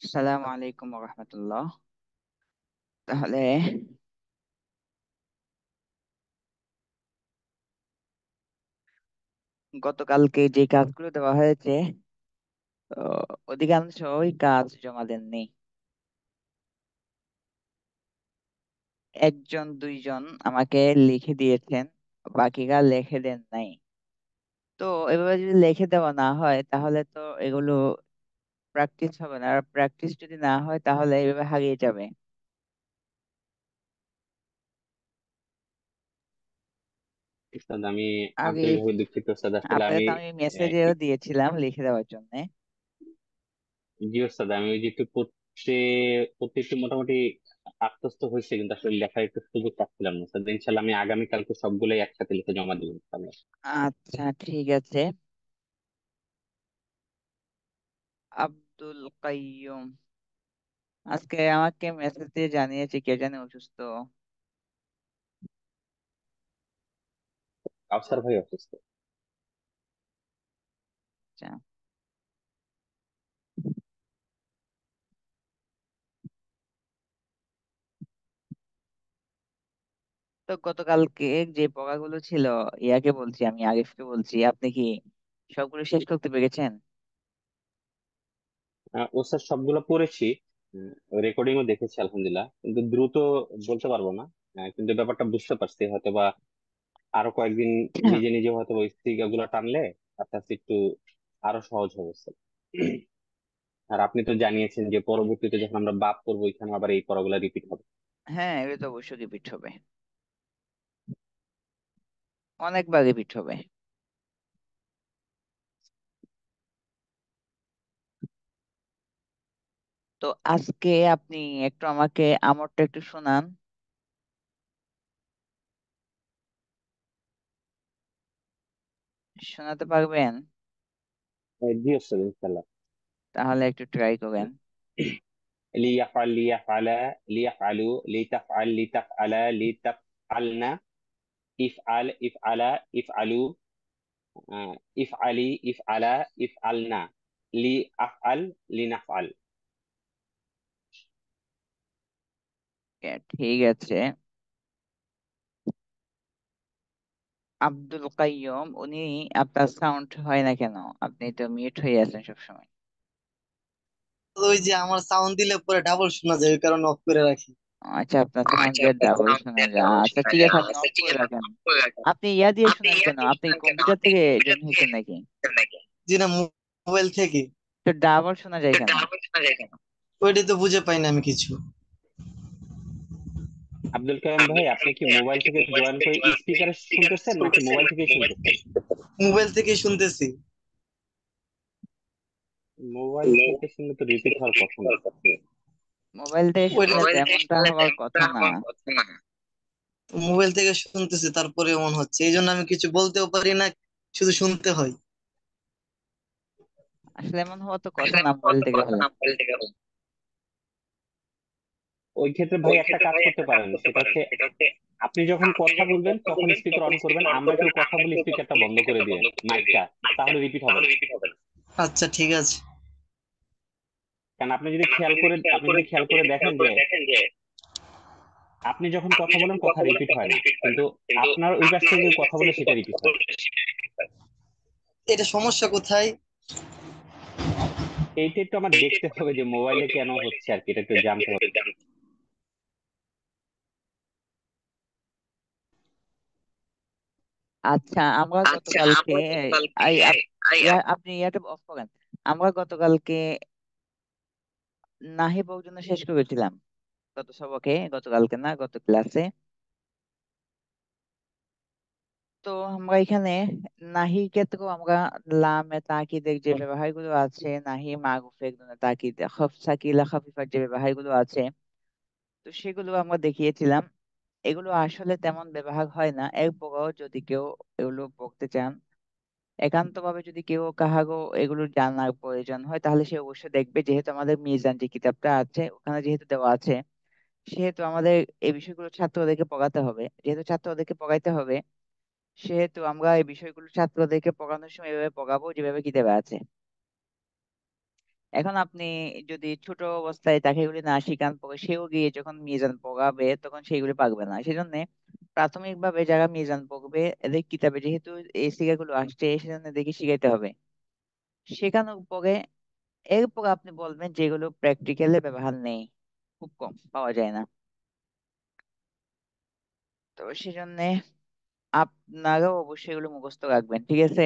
আসসালামু আলাইকুম রহমতুল্লাহ। তাহলে গতকালকে যে কাজগুলো দেওয়া হয়েছে, তো অধিকাংশই কাজ জমা দেননি। একজন দুইজন আমাকে লিখে দিয়েছেন, বাকিরা লিখে দেন নাই। তো এভাবে যদি লিখে দেওয়া না হয় তাহলে তো এগুলো প্র্যাকটিস হবে না, আর প্র্যাকটিস যদি না হয় তাহলে এভাবে হারিয়ে যাবে। উস্তাদ, আমি আগে আন্তরিকভাবে দুঃখিত উস্তাদ। আসলে আপনাকে আমি তো আমি আহ, মেসেজেও এক- দিয়েছিলাম লিখে দেওয়ার জন্য। জি উস্তাদ, আমি ওই যে একটু পড়তে পড়তে একটু মোটামুটি আত্মস্থ হয়েছে, কিন্তু আসলে লেখার একটু সুযোগ পাচ্ছিলাম না উস্তাদ। ইনশাল্লাহ আমি আগামীকালকে সবগুলোই একসাথে লিখে জমা দিব ইনশাল্লাহ। আচ্ছা, ঠিক আছে। আব্দুল কাইয়ুম আজকে আমাকে মেসেজ দিয়ে জানিয়েছে কে জানে অসুস্থ। কাউসার ভাই অসুস্থ। আচ্ছা, তো গতকালকে যে পড়াগুলো ছিল, ইয়াকে বলছি, আমি আরিফকে বলছি, আপনি কি সবগুলো শেষ করতে পেরেছেন? ওস্তাদ সবগুলো পড়েছি, রেকর্ডিংও দেখেছি আলহামদুলিল্লাহ, কিন্তু দ্রুত বলতে পারবো না। কিন্তু ব্যাপারটা বুঝতে পারছি, হয়তো বা আরো কয়েকদিন নিজে নিজে হয়তো ওই গুলা টানলে আস্তে আস্তে একটু আরো সহজ হবে উস্তাদ। আর আপনি তো জানিয়েছেন যে পরবর্তীতে যখন আমরা বাপ করবো এখানে আবার এই পড়াগুলা রিপিট হবে। হ্যাঁ, এটা তো অবশ্যই রিপিট হবে, অনেকবার রিপিট হবে। তো আজকে আপনি একটু আমাকে আমরটা একটু শোনান, শোনাতে পারবেন? জি ওস্তাদ, ইনশাল্লাহ। তাহলে একটু ট্রাই করেন। লিয়াফআল লিয়াফআলা লিয়াফআলু লিতাফআল লিতাফআলা লিতাফআলনা ইফআল ইফআলা ইফআলু ইফআলি ইফআলা ইফআলনা লিআফআল লিনাফআল। ঠিক আছে। আব্দুল কাইয়ুম, উনি আপনার সাউন্ড হয় না কেন? আপনি তো মিউট হয়ে আছেন সবসময়। ওই যে আমার সাউন্ড দিলে পরে ডাবল শোনা যায়, ওই কারণে অফ করে রাখি। আচ্ছা, আপনার সাউন্ড দিয়ে ডাবল শোনা যায়। আচ্ছা, ঠিক আছে, আপনি অফ করে রাখেন। আপনি ইয়া দিয়ে শুনেন কেন? আপনি কম্পিউটার থেকে জয়েন হয়েছেন নাকি? জি না, মোবাইল থেকে। তো ডাবল শোনা যায় কেন? ওইটাই তো বুঝে পাই না আমি কিছু। আব্দুল কালাম ভাই, আপনি কি মোবাইল থেকে জয়েন করে স্পিকারে শুনতেছেন নাকি মোবাইল থেকেই শুনতেছেন? মোবাইল থেকে শুনতেছি। মোবাইল থেকে শুনলে তো রিপিট হওয়ার কথা না। মোবাইল থেকে ওইটা শুনলে তো এমনটা হওয়ার কথা না। মোবাইল থেকে শুনতেছি, তারপরে এমন হচ্ছে, এই জন্য আমি কিছু বলতেও পারি না, শুধু শুনতে হয়। আসলে এমন হওয়া তো কথা না মোবাইল থেকে হলে। ওই ক্ষেত্রে ভাই একটা কাজ করতে পারেন, সেটা হচ্ছে আপনি যখন কথা বলবেন তখন স্পিকার অন করবেন, আমরা কেউ কথা বলে স্পিকারটা বন্ধ করে দিবেন, মাইকটা, তাহলে রিপিট হবে না। আচ্ছা, ঠিক আছে। কারণ আপনি যদি খেয়াল করে দেখেন যে আপনি যখন কথা বলেন কথা রিপিট হয় না, কিন্তু আপনার ওই পাশ থেকে কেউ কথা বলে সেটা রিপিট হয়। এটা সমস্যা কোথায়? এইটা একটু আমার দেখতে হবে যে মোবাইলে কেন হচ্ছে আর কি, এটা একটু জানতে হবে। আচ্ছা, আমরা গতকালকে আপনি ইয়াটা অফ করেন। আমরা গতকালকে নাহি পর্যন্ত শেষ করেছিলাম, গত সবকে, গতকালকে না, গত ক্লাসে। তো আমরা এখানে নাহি ক্ষেত্রেও আমরা লামে তাকিদের যে ব্যবহারগুলো আছে, নাহি মারুফের জন্য তাকিদ, সাকিলা খাফিফার যে ব্যবহারগুলো আছে, তো সেগুলো আমরা দেখিয়েছিলাম। এগুলো আসলে তেমন ব্যবহার হয় না, এরপরও যদি কেউ এগুলো পড়তে চান, একান্ত ভাবে যদি কেউ কাহারও এগুলো জানার প্রয়োজন হয়, তাহলে সে অবশ্যই দেখবে। যেহেতু আমাদের মিজান যে কিতাবটা আছে ওখানে যেহেতু দেওয়া আছে, সেহেতু আমাদের এই বিষয়গুলো ছাত্রদেরকে পড়াতে হবে। যেহেতু ছাত্রদেরকে পড়াইতে হবে, সেহেতু আমরা এই বিষয়গুলো ছাত্রদেরকে পড়ানোর সময় এভাবে পড়াবো যেভাবে কিতাবে আছে। এখন আপনি যদি ছোট অবস্থায় তাকে এগুলি না শিখান, পরে সেও গিয়ে যখন মিজান পড়াবে তখন সেগুলি পারবে না। সেজন্য প্রাথমিকভাবে যারা মিজান পড়বে এদের কিতাবে যেহেতু এই সিগাগুলো আসছে, সেজন্য দেখে শিখাইতে হবে। শেখানোর পরে এরপর আপনি বলবেন যেগুলো প্র্যাকটিক্যালে ব্যবহার নেই, খুব কম পাওয়া যায় না। তো সেজন্য আপনারাও অবশ্যই এগুলো মুখস্থ রাখবেন, ঠিক আছে?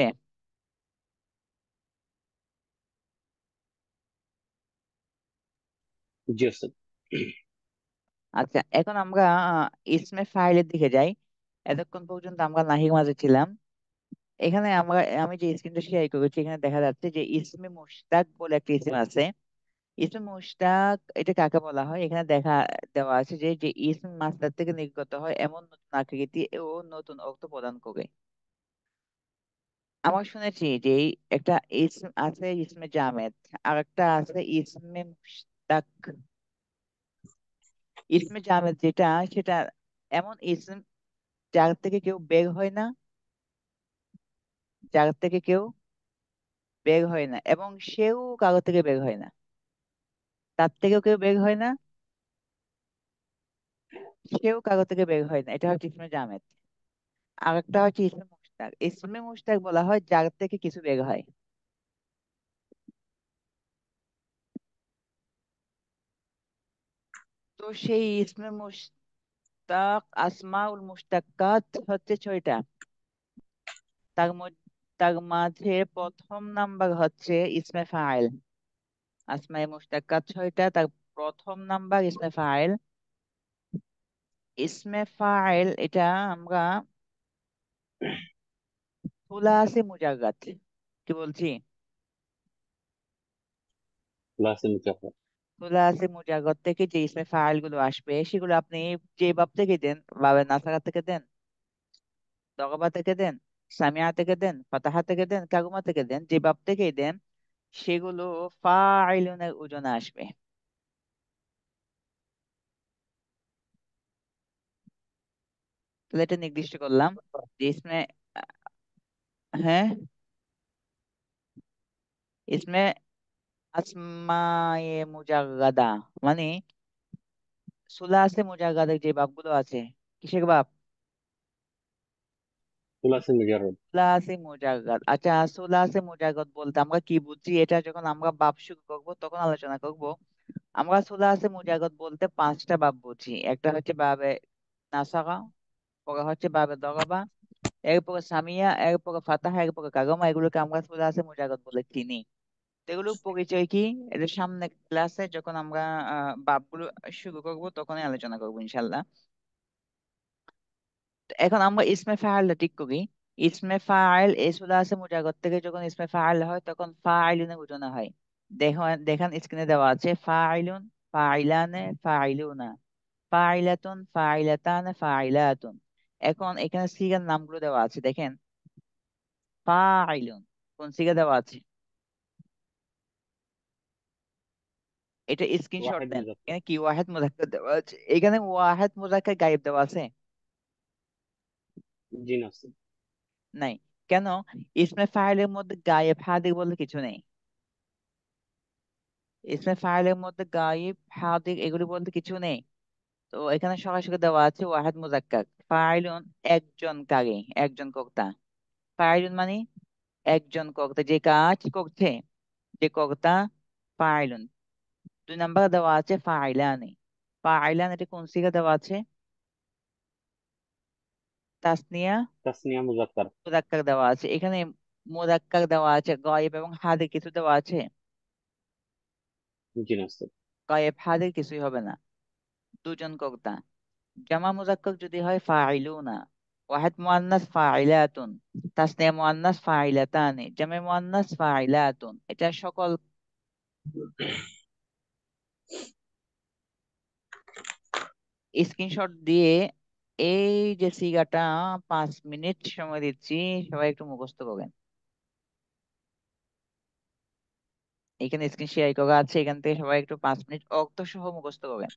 জি ওস্তাদ। আচ্ছা, এখন আমরা ইসমে ফাইলের দিকে যাই। এতক্ষণ পর্যন্ত আমরা নাহির মাঝে ছিলাম। এখানে আমি যে স্ক্রিনটা শেয়ার করেছি, এখানে দেখা যাচ্ছে যে ইসমে মুশতাক বলে একটা ইসম আছে। ইসমে মুশতাক এটা কাকে বলা হয়? এখানে দেওয়া আছে যে যে ইসম মাসদার থেকে নির্গত হয় এমন নতুন আকৃতি ও নতুন অর্থ প্রদান করে। আমরা শুনেছি যে একটা ইসম আছে ইসমে জামেদ, আর একটা আছে ইসমে মুশতাক। ইসমে জামেদ যেটা, সেটা এমন ইসম যার থেকে কেউ বের হয় না, যার থেকে কেউ বের হয় না এবং সেও কারো থেকে বের হয় না, তার থেকেও কেউ বের হয় না, সেও কারো থেকে বের হয় না। এটা হচ্ছে ইসমে জামেদ। আর একটা হচ্ছে ইসমে মুশতাক। ইসমে মুশতাক বলা হয় যার থেকে কিছু বের হয়। তো সেই ইসমে মুশতাক, আসমাউল মুশতাক্কাত হচ্ছে 6টা। তার মাঝে প্রথম নাম্বার হচ্ছে ইসমে ফাইল। আসমায়ে মুশতাক্কাত 6টা, তার প্রথম নাম্বার ইসমে ফাইল। ইসমে ফাইল এটা আমরা সুলাসি মুজাররাদ, কি বলছি? ক্লাসে মুকাফা। সুলাসি মুজাররাদ থেকে যে ইসমে ফাইল গুলো আসবে সেগুলো আপনি যে বাব থেকে দেন, বাবে নাসারা থেকে দেন, দগবা থেকে দেন, সামিয়া থেকে দেন, ফাতাহা থেকে দেন, কাগুমা থেকে দেন, যে বাব থেকেই দেন, সেগুলো ফাইলুনের ওজনে আসবে। তাহলে এটা নির্দিষ্ট করলাম যে ইসমে, হ্যাঁ, ইসমে আসমায়ে মুজাররাদা মানে সুলাসে মুজাররাদের যে বাবগুলো আছে, কিসের বাব? ক্লাসে মুজাররদ। সুলাসে মুজাররাদ। আচ্ছা, সুলাসে মুজাররাদ বলতে আমরা কি বুঝি, এটা যখন আমরা বাব শুরু করব তখন আলোচনা করব। আমরা সুলাসে মুজাররাদ বলতে 5টা বাব বুঝি। একটা হচ্ছে বাবে নাসাগা, পরে হচ্ছে বাবে দগাবা, এরপরে সামিয়া, এরপরে ফাতাহা, এরপরে কাগমা। এগুলোকে আমরা সুলাসে মুজাররাদ বলে চিনি। তো এগুলোর পরিচয় কি, এটা সামনে ক্লাসে যখন আমরা বাবগুলো শুরু করব তখনই আলোচনা করবো ইনশাল্লাহ। তো এখন আমরা ইসমে ফাইলটা ঠিক করি। ইসমে ফাইল এসুলা আছে মুজাগত থেকে যখন ইসমে ফাইল হয় তখন ফাইলুনে বোঝানো হয়। দেখেন স্ক্রিনে দেওয়া আছে ফাইলুন, ফাইলানে, ফাইলুনা, ফাইলাতুন, ফাইলাতানে, ফাইলাতুন। এখন এখানে সিগার নামগুলো দেওয়া আছে, দেখেন। ফাইলুন কোন সিগা দেওয়া আছে? এটা স্ক্রিনশট ওয়াহেদ দেন। মুজাফফর। এখানে কি ওয়াহেদ মুজাক্কার দেওয়া আছে? এখানে ওয়াহেদ মুজাক্কার গায়েব দেওয়া আছে? জি না ওস্তাদ। নাই। কেন? ইসমে ফাইলের মধ্যে গায়েব হাদির বলে কিছু নেই। ইসমে ফাইলের মধ্যে গায়েব হাদির এগুলি বলতে কিছু নেই। তো এখানে সরাসরি দেওয়া আছে ওয়াহেদ মুজাক্কার। ফাইলুন একজন কারি, একজন কর্তা। ফাইলুন মানে একজন কর্তা, যে কাজ করছে, যে কর্তা, ফাইলুন। 2 নম্বরে দেওয়া আছে ফাইলানি। ফাইলান এটা কোন সিগা দেওয়া আছে? তাসনিয়া তাসনিয়া মুজাক্কার। মুজাক্কার দেওয়া আছে। এখানে মুজাক্কার দেওয়া আছে, গায়েব এবং হাদির কিছু দেওয়া আছে? জি না ওস্তাদ। গায়েব হাদির কিছুই হবে না। দুজন কর্তা। জামা মুজাক্কার যদি হয় ফাইলুনা, ওয়াহিদ মুয়ান্নাস ফাইলাতুন, তাসনিয়া মুয়ান্নাস ফাইলাতানি, জামে মুয়ান্নাস ফাইলাতুন। এটা সকল স্ক্রিনশট দিয়ে এই যে সিগাটা 5 মিনিট সময় দিচ্ছি, সবাই একটু মুখস্থ করবেন। এখানে স্ক্রিন শেয়ার করা আছে, এখান থেকে সবাই একটু 5 মিনিট অর্থ সহ মুখস্থ করবেন।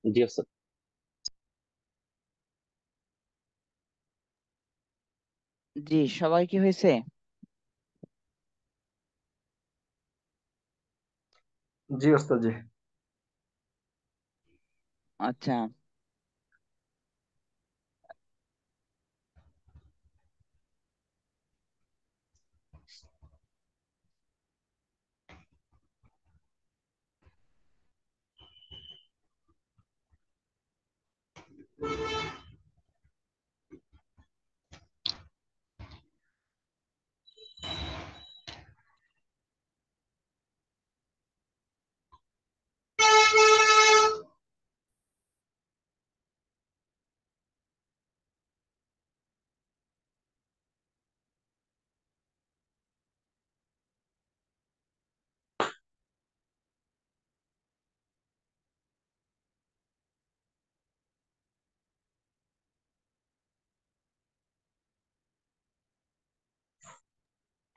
জি ওস্তাদ। জি, সবাই কি হয়েছে? জি ওস্তাদ জি। আচ্ছা,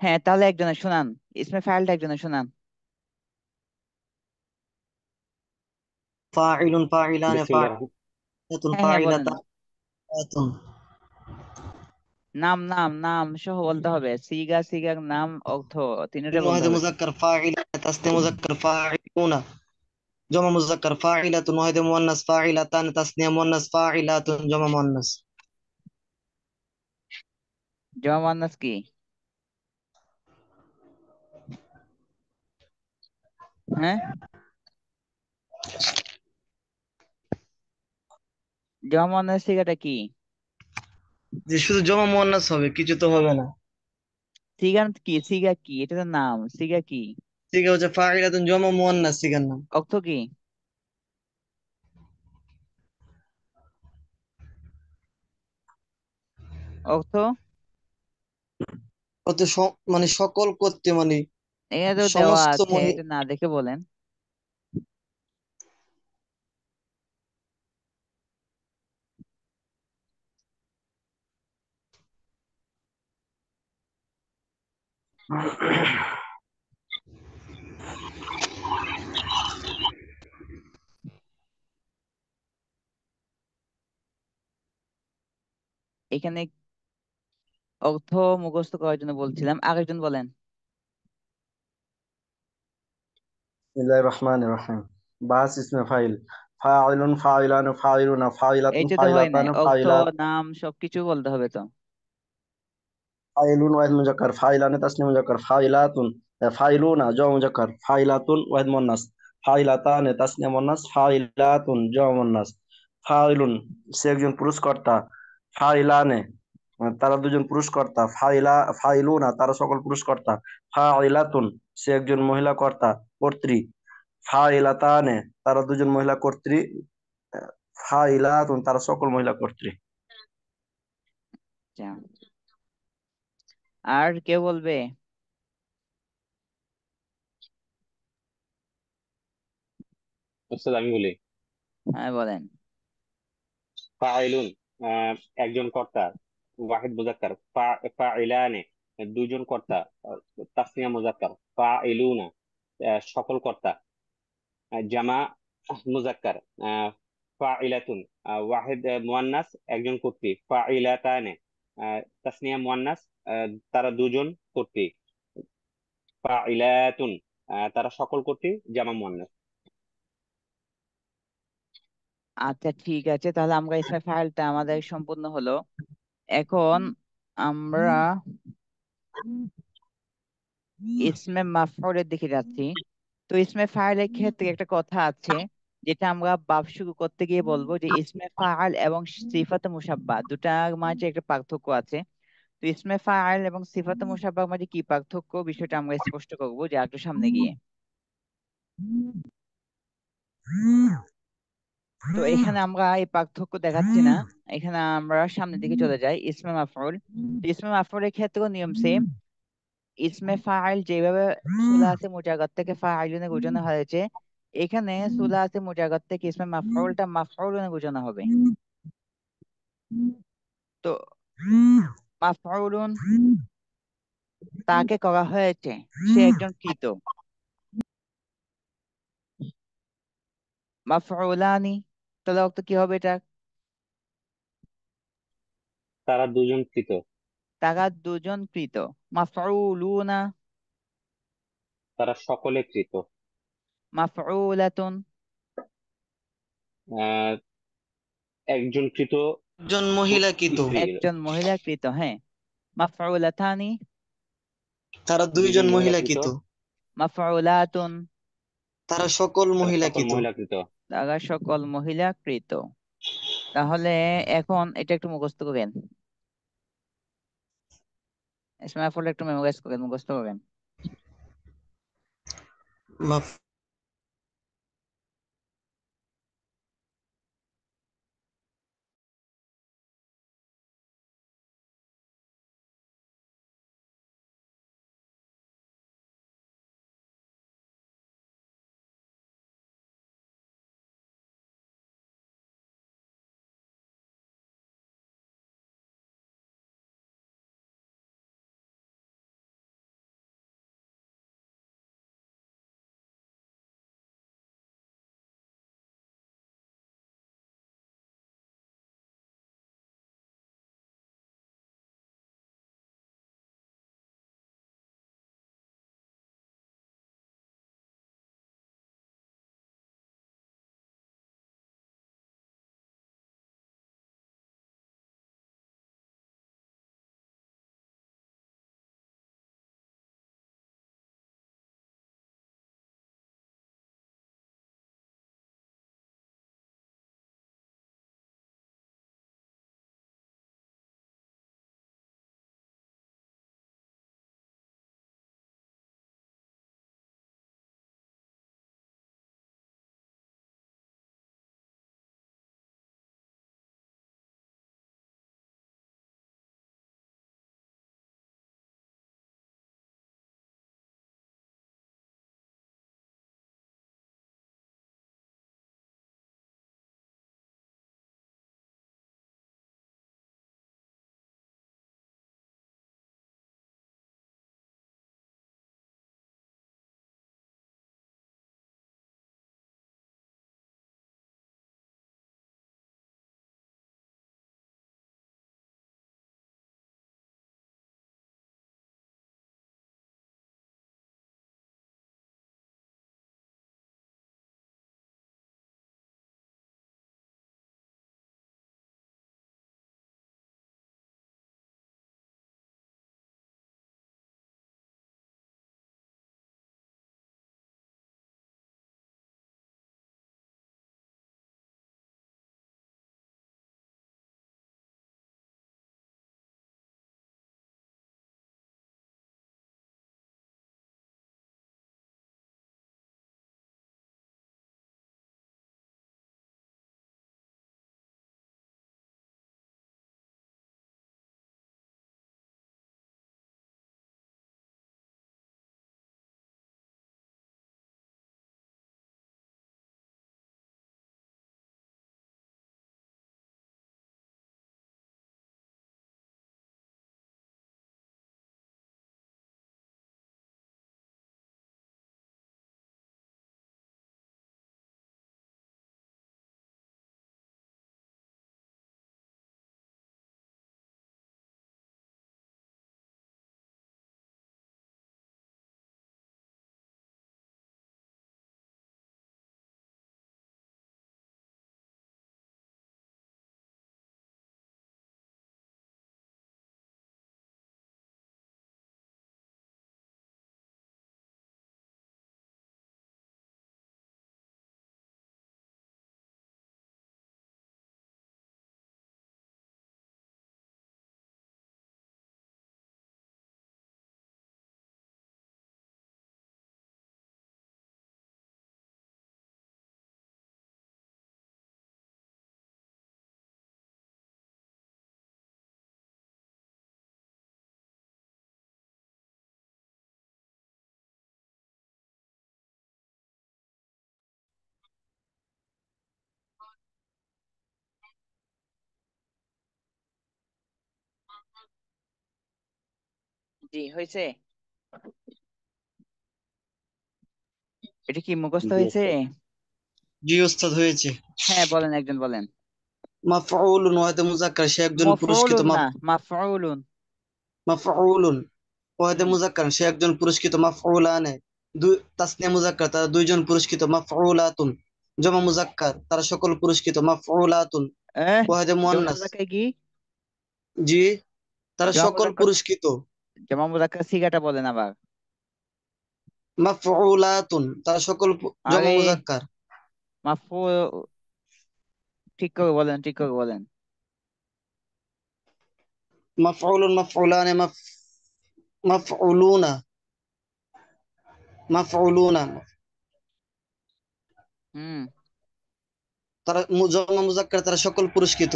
হ্যাঁ, তাহলে একজনে শোনান, ইসমে ফাইলটা একজনে শোনান। ফাইলুন ফাইলানে বিসমিল্লাহ রহমান। ফাইলাতুন হ্যাঁ হ্যাঁ, বলেন। ফাইলাতান। নাম নাম নাম সহ বলতে হবে, সিগা সিগার নাম অর্থ তিনটা বলতে ওয়াহিদে হবে। মুজাক্কার ফাইলা, তাসনিয়া মুজাক্কার ফাইলুনা, জমা মুজাক্কার ফাইলাতুন, ওয়াহিদে মুয়ান্নাস ফাইলাতান, তাসনিয়া মুয়ান্নাস ফাইলাতুন, জমা মুয়ান্নাস। জমা মুয়ান্নাস কি? হ্যাঁ, জমা মুয়ান্নাস সিগাটা কি? যে শুধু জমা মুয়ান্নাস হবে, কিছু তো হবে না। সিগা কি? সিগা কি? এটা তো নাম, সিগা কি? ঠিক হচ্ছে ফাইলাতুন, জমা মুয়ান্নাস, সিগার নাম। অর্থ কি? অর্থ অত মানে সকল করতে, মানে এটা তো দেওয়া সমস্ত আছে, এটা না দেখে বলেন। এখানে অর্থ মুখস্থ করার জন্য বলছিলাম, আরেকজন বলেন। বিসমিল্লাহির রহমানির রহিম। বাস ইসমে ফাইল, ফাইলুন ফাইলানু ফাইলুনা ফাইলাতুন এইটা তো হয় নাই, ফাইলাতানু অর্থ ফাইলাত, নাম সবকিছু বলতে হবে তো। ফাইলুন ওয়াহিদ মুজাক্কার ফাইলানে তাসনিয়া মুজাক্কার ফাইলাতুন, ফাইলুনা জমা মুজাক্কার ফাইলাতুন ওয়াহিদ মুন্নাস, ফাইলাতানে তাসনিয়া মুন্নাস ফাইলাতুন জমা মুন্নাস, ফাইলুন সে একজন পুরস্কর্তা, ফাইলানে তারা দুজন পুরস্কর্তা, ফাইলুনা তারা সকল পুরস্কর্তা, ফাইলাতুন সে একজন মহিলা কর্তা কর্ত্রী, ফাইলাতানে তারা দুজন মহিলা কর্ত্রী, ফাইলাতুন তারা সকল মহিলা কর্ত্রী। আচ্ছা, আর কেউ বলবে? ওস্তাদ আমি বলি। হ্যাঁ, বলেন। ফাইলুন একজন কর্তা, ওয়াহিদ মুজাক্কার, ফাইলানে দুজন কর্তা, তাসনিয়া মুজাক্কার, ফাইলুনা সকল কর্তা, জামা মুজাক্কার, ফাইলাতুন ওয়াহিদ মুয়ান্নাস একজন কর্তৃ, ফাইলাতানে তাসনিয়া মুয়ান্নাস তারা দুজন কর্তৃ, ফাইলাতুন তারা সকল কর্তৃ, জামা মুয়ান্নাস। আচ্ছা, ঠিক আছে, তাহলে আমরা ইসমে ফাইলটা আমাদের সম্পূর্ণ হলো। এখন আমরা ইসমে মাফউলের দিকে যাচ্ছি। তো ইসমে ফাইলের ক্ষেত্রে একটা কথা আছে, যেটা আমরা বাব শুরু করতে গিয়ে বলবো, যে ইসমে ফাইল এবং সিফাতে মুসাব্বা দুটার মাঝে একটা পার্থক্য আছে। তো ইসমে ফাইল এবং সিফাতে মুসাব্বার মাঝে কি পার্থক্য, বিষয়টা আমরা স্পষ্ট করবো যে একটু সামনে গিয়ে। তো এখানে আমরা এই পার্থক্য দেখাচ্ছি না, এখানে আমরা সামনের দিকে চলে যাই। ইসমে মাফউল, তো ইসমে মাফউলের ক্ষেত্রেও নিয়ম সেম। ইসমে ফাইল যেভাবে সুলাসে মুজাগাত থেকে ফাইলুনে বোঝানো হয়েছে, এখানে সুলাসে মুজাগাত থেকে ইসমে মাফউলটা মাফউলুনে বোঝানো হবে। তো মাফউলুন তাকে করা হয়েছে, সে একজন কৃত। মাফউলানি তাহলে অর্থ কি হবে এটা? তারা দুজন কৃত। তারা দুজন কৃত। মাফউলুনা। তারা সকলে কৃত। মাফউলাতুন। আহ একজন কৃত একজন মহিলা কিত, স্ত্রী। একজন মহিলা কৃত, হ্যাঁ। মাফউলাতানি। তারা দুইজন দুইজন মহিলা মহিলা কৃত। কিত, মাফউলাতুন। তারা সকল তারা মহিলা সকল কিত। মহিলা কৃত। তারা সকল মহিলা কৃত। তাহলে এখন এটা একটু মুখস্থ করেন, ইসমাইল ফল একটু মেমোরাইজ করেন, মুখস্থ করেন। জি হয়েছে। এটা কি মুখস্থ জি হয়েছে? ওস্তাদ। জি ওস্তাদ হয়েছে। হ্যাঁ বলেন, একজন বলেন। মাফউলুন ওয়াহিদে মুজাক্কার, সে একজন পুরস্কৃত। মফউলুন না, মাফউলুন। মাফউলুন ওয়াহিদে হুম। মুজাক্কার, সে একজন পুরস্কৃত। মাফউলানে দুই, তাসনিয়া মুজাক্কার, তারা দুইজন পুরস্কৃত। মাফউলাতুন জমা মুজাক্কার, তারা সকল পুরস্কৃত। মাফউলাতুন ওয়াহিদে জমা মুয়ান্নাস, মুজাক্কার কি? জি তারা জমা সকল মুজাক্কার, পুরস্কৃত। জমা মুজাক্কার সিগাটা বলেন আবার। মাফউলাতুন তারা সকল জমা আরে মুজাক্কার। মাফু, ঠিক করে বলেন, ঠিক করে বলেন। মাফউলুন, মাফউলানে, মাফউলুনা, মাফউলুনা, হুম। তারা জমা মুজাক্কার, তারা সকল পুরস্কৃত।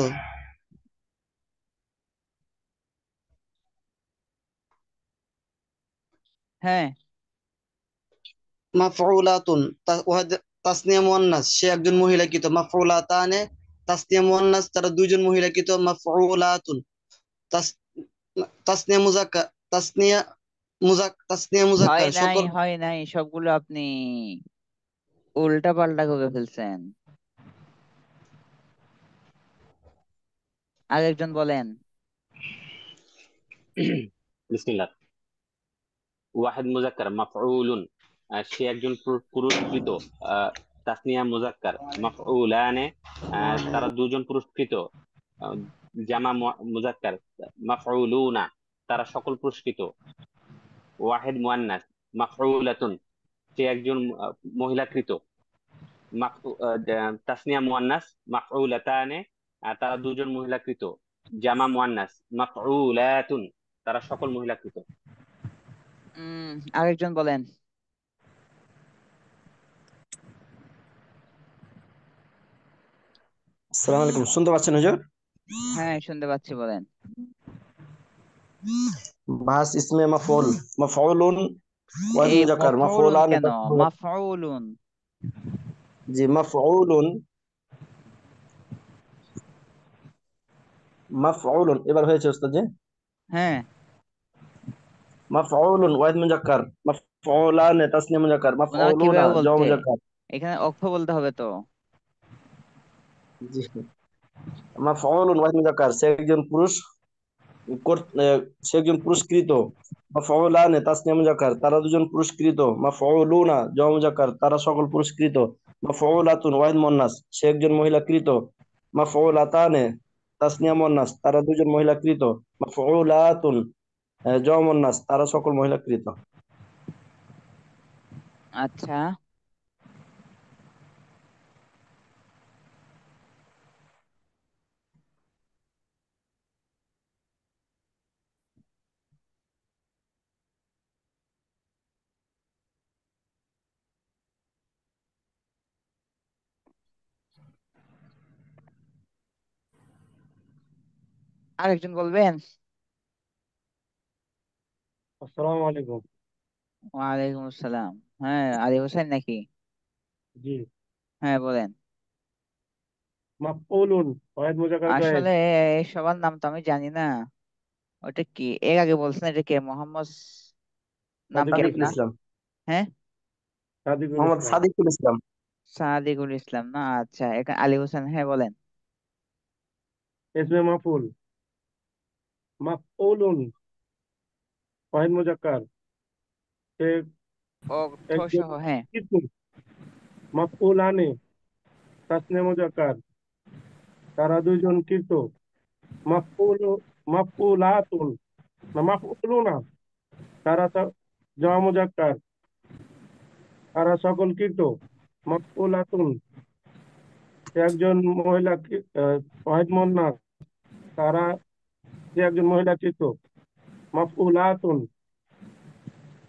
হ্যাঁ। মাফউলাতুন তাসনিয়া মুয়ান্নাস, সে একজন মহিলাকৃত। মাফউলাতানে তাসনিয়া মুয়ান্নাস, তারা দুইজন মহিলাকৃত। মাফউলাতুন তাস- তাসনিয়া মুজাক্কার, তাসনিয়া হয় মুজাক্কার নাই, সকল। হয় নাই, সবগুলো আপনি উল্টা পাল্টা করে ফেলছেন। আরেকজন বলেন। বিসমিল্লাহ। ওয়াহিদ মুজাক্কার মাফউলুন, সে একজন পুরস্কৃত। আহ, তাসনিয়া মুজাক্কার মাফউলানে, তারা দুজন পুরস্কৃত। আহ, জামা মুজাক্কার মাফউলুনা, তারা সকল পুরস্কৃত। ওয়াহিদ মুয়ান্নাস মাফউলাতুন, সে একজন মহিলাকৃত। তাসনিয়া মুয়ান্নাস মাফউলাতানে, তারা দুজন মহিলাকৃত। জামা মুয়ান্নাস মাফউলাতুন, তারা সকল মহিলাকৃত। আরেকজন বলেন। আসসালামু আলাইকুম, শুনতে পাচ্ছেন হুজুর? হ্যাঁ শুনতে পাচ্ছি, বলেন। বাস ইসমে মাফউল, মাফউলুন ওয়াহিদ এই মুজাক্কার, মফউলুন মাফউলান কেন? মাফউলুন। জি মাফউলুন, মাফউলুন এবার হয়েছে ওস্তাদ জি। হ্যাঁ। মাফউলুন ওয়াহিদ মুজাক্কার, মাফউলান তাসনিয়া মুজাক্কার, ওনারা মাফউলুনা কিভাবে জমা বলছে? মুজাক্কার। এখানে অক্ষ বলতে হবে তো। জি মাফউলুন ওয়াহিদ মুজাক্কার, সে একজন পুরুষ সে একজন পুরস্কৃত। মাফউলান তাসনিয়া মুজাক্কার, তারা দুজন পুরস্কৃত। মাফউলুনা জমা মুজাক্কার, তারা সকল পুরস্কৃত। মাফউলাতুন ওয়াহিদ মুয়ান্নাস, সে একজন মহিলাকৃত। মাফউলাতানে তাসনিয়া মুয়ান্নাস, তারা দুজন মহিলাকৃত। মাফউলাতুন জমা মুয়ান্নাস, তারা সকল মহিলাকৃত। আচ্ছা, আরেকজন বলবেন। আসসালামু আলাইকুম। ওয়ালাইকুম আসসালাম। হ্যাঁ, আলী হোসেন নাকি? জি। হ্যাঁ বলেন। মাফউলুন ওয়াহিদ মুজাক্কার জায়েদ। আসলে এই সবার নাম তো আমি জানি না। ওটা কি এর আগে বলছেন? এটা কে? মোহাম্মদ নাম কি সাদিকুল সাদিকুল আপনার? ইসলাম। ইসলাম, হ্যাঁ, সাদিকুল মোহাম্মদ ইসলাম। সাদিকুল ইসলাম। সাদিকুল ইসলাম না? আচ্ছা, এখানে আলী হোসেন। হ্যাঁ বলেন। ইসমে মাফউল, মাফউলুন ওয়াহিদ মুজাক্কার, সে অর্থ একজন সহ, হ্যাঁ। কিন্তু। মাফউলানে তাসনিয়া মুজাক্কার, তারা দুইজন কিন্তু। মাফউল, মাফউলাতুন না মাফউলুনা, তারা জমা মুজাক্কার, তারা সকল কিন্তু। মাফউলাতুন, সে একজন মহিলা ওয়াহিদ মুয়ান্নাস, তারা, সে একজন মহিলা কিন্তু। মাফউলাতুন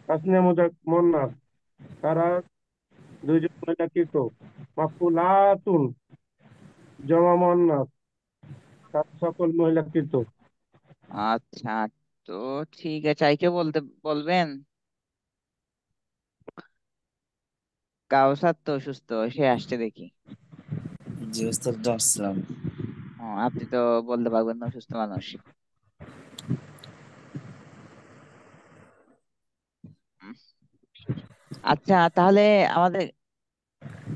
তাসনিয়া মুয়ান্নাস, তারা দুইজন মহিলা কিন্তু। মাফউলাতুন জমা মুয়ান্নাস, তারা সকল মহিলা কিন্তু। আচ্ছা, তো ঠিক আছে, আইকে বলতে বলবেন। কাউসার তো অসুস্থ, সে আসছে দেখি। জি ওস্তাদ, আসসালাম। ও, আপনি তো বলতে পারবেন না, অসুস্থ মানুষ। আচ্ছা, তাহলে আমাদের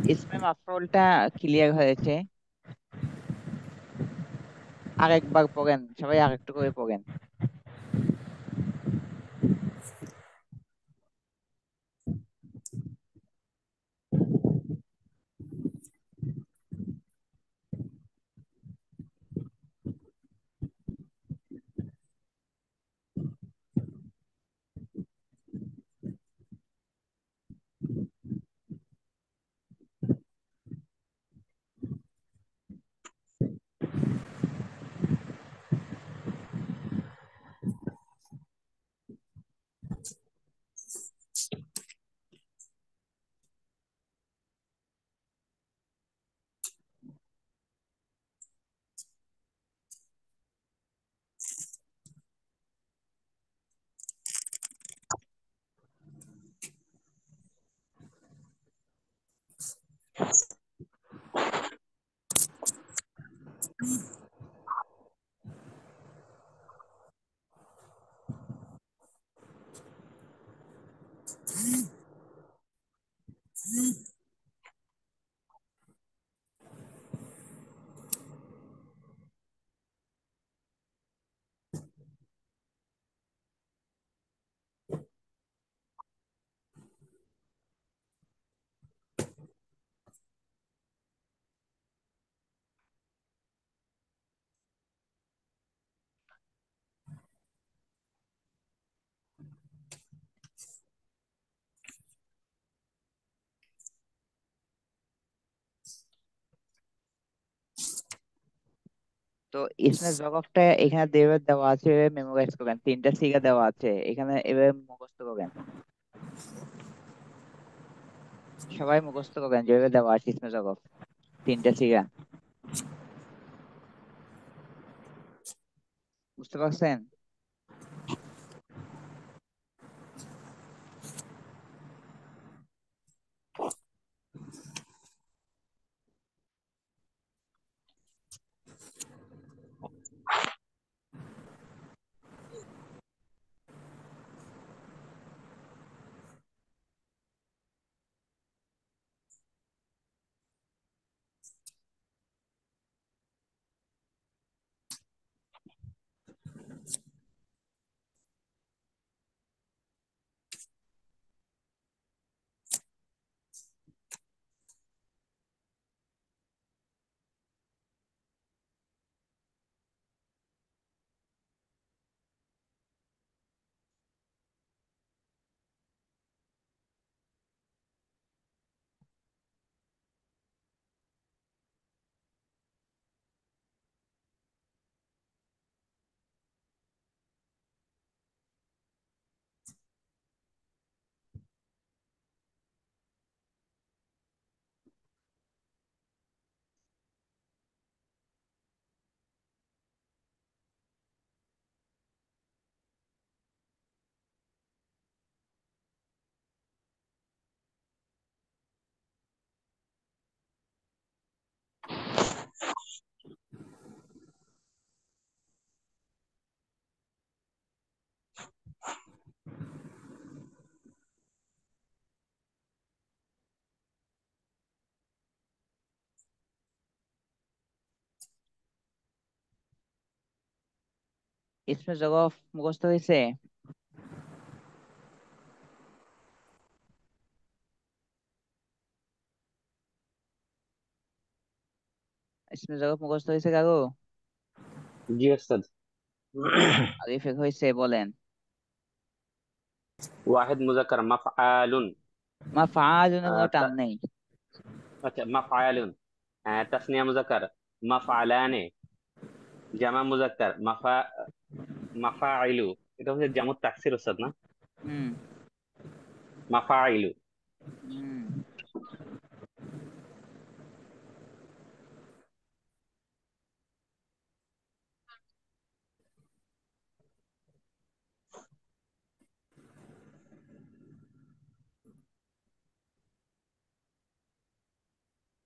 ইসমে মাফরুলটা ক্লিয়ার হয়েছে। আরেকবার পড়েন, সবাই আরেকটু করে পড়েন। তো ইসমে জগফটা এখানে যেভাবে দেওয়া আছে এভাবে মেমোরাইজ করেন। তিনটা সিগা দেওয়া আছে এখানে, এভাবে মুখস্থ করেন। সবাই মুখস্থ করেন যেভাবে দেওয়া আছে ইসমে জগফ, তিনটা সিগা। বুঝতে পারছেন? ইসমে জগফ মুখস্থ হয়েছে? ইসমে জগফ মুখস্থ হয়েছে কারো? জি ওস্তাদ। আরিফের হয়েছে? বলেন। ওয়াহিদ মুজাক্কার মাফআলুন। মা ফাআলুনে কোনো আহ, টান তা- নেই। আচ্ছা মাফআলুন। তাসনিয়া মুজাক্কার মাফআলানে। জামা মুজাক্কার মাফাইলু। এটা হচ্ছে জামুত তাকসির ওস্তাদ না? হুম। মাফাইলু। হুম।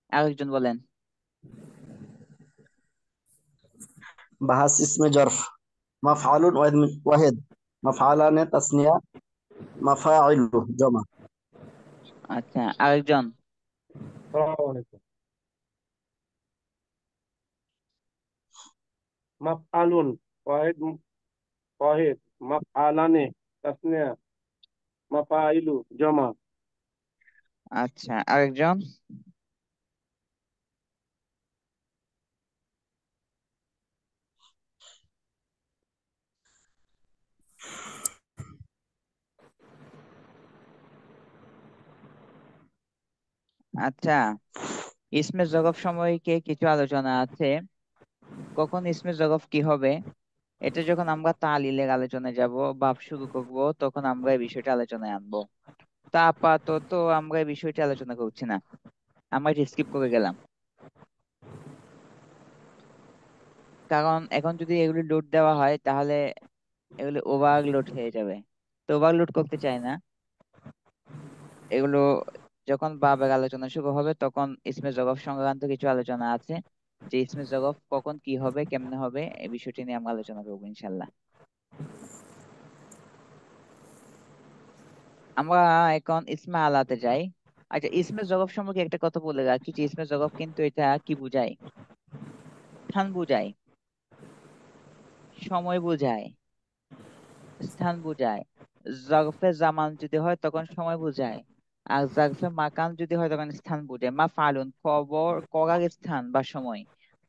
আরেকজন বলেন। বাহাস ইসমে জরফ মাফআলুন ওয়াহিদ, 嗯 من 嗯 واحد. 嗯 মাফআলানে তাসনিয়া, মাফাইলু জমা। 嗯 আচ্ছা, আরেকজন। আসসালামু আলাইকুম। মাফআলুন ওয়াহিদ, ওয়াহিদ। মাফআলানে তাসনিয়া, মাফাইলু জমা। আচ্ছা, আরেকজন। আচ্ছা, ইসমে জগফ সম্পর্কে কিছু আলোচনা আছে। কখন ইসমে জগফ কি হবে, এটা যখন আমরা তালিলের আলোচনায় যাব বা শুরু করব, তখন আমরা এই বিষয়টা আলোচনায় আনবো। তা আপাতত আমরা এই বিষয়টা আলোচনা করছি না, আমরা এটা স্কিপ করে গেলাম। কারণ এখন যদি এগুলি লোড দেওয়া হয় তাহলে এগুলি ওভারলোড হয়ে যাবে, তো ওভারলোড করতে চাই না এগুলো। যখন বাবার আলোচনা শুরু হবে তখন ইসমে জগফ সংক্রান্ত কিছু আলোচনা আছে, যে ইসমে জগফ কখন কি হবে কেমনে হবে এই বিষয়টি নিয়ে আমরা আলোচনা করবো ইনশাল্লাহ। আমরা এখন ইসমে আলাতে যাই। আচ্ছা, ইসমে জগফ সম্পর্কে একটা কথা বলে রাখি যে ইসমে জগফ কিন্তু এটা কি বুঝায়, স্থান বুঝায়, সময় বুঝায়, স্থান বুঝায়। জারফে জামান যদি হয় তখন সময় বুঝায়, আর জারফে মাকান যদি হয় তখন স্থান বুঝায়। মা ফালুন খবর করার স্থান বা সময়,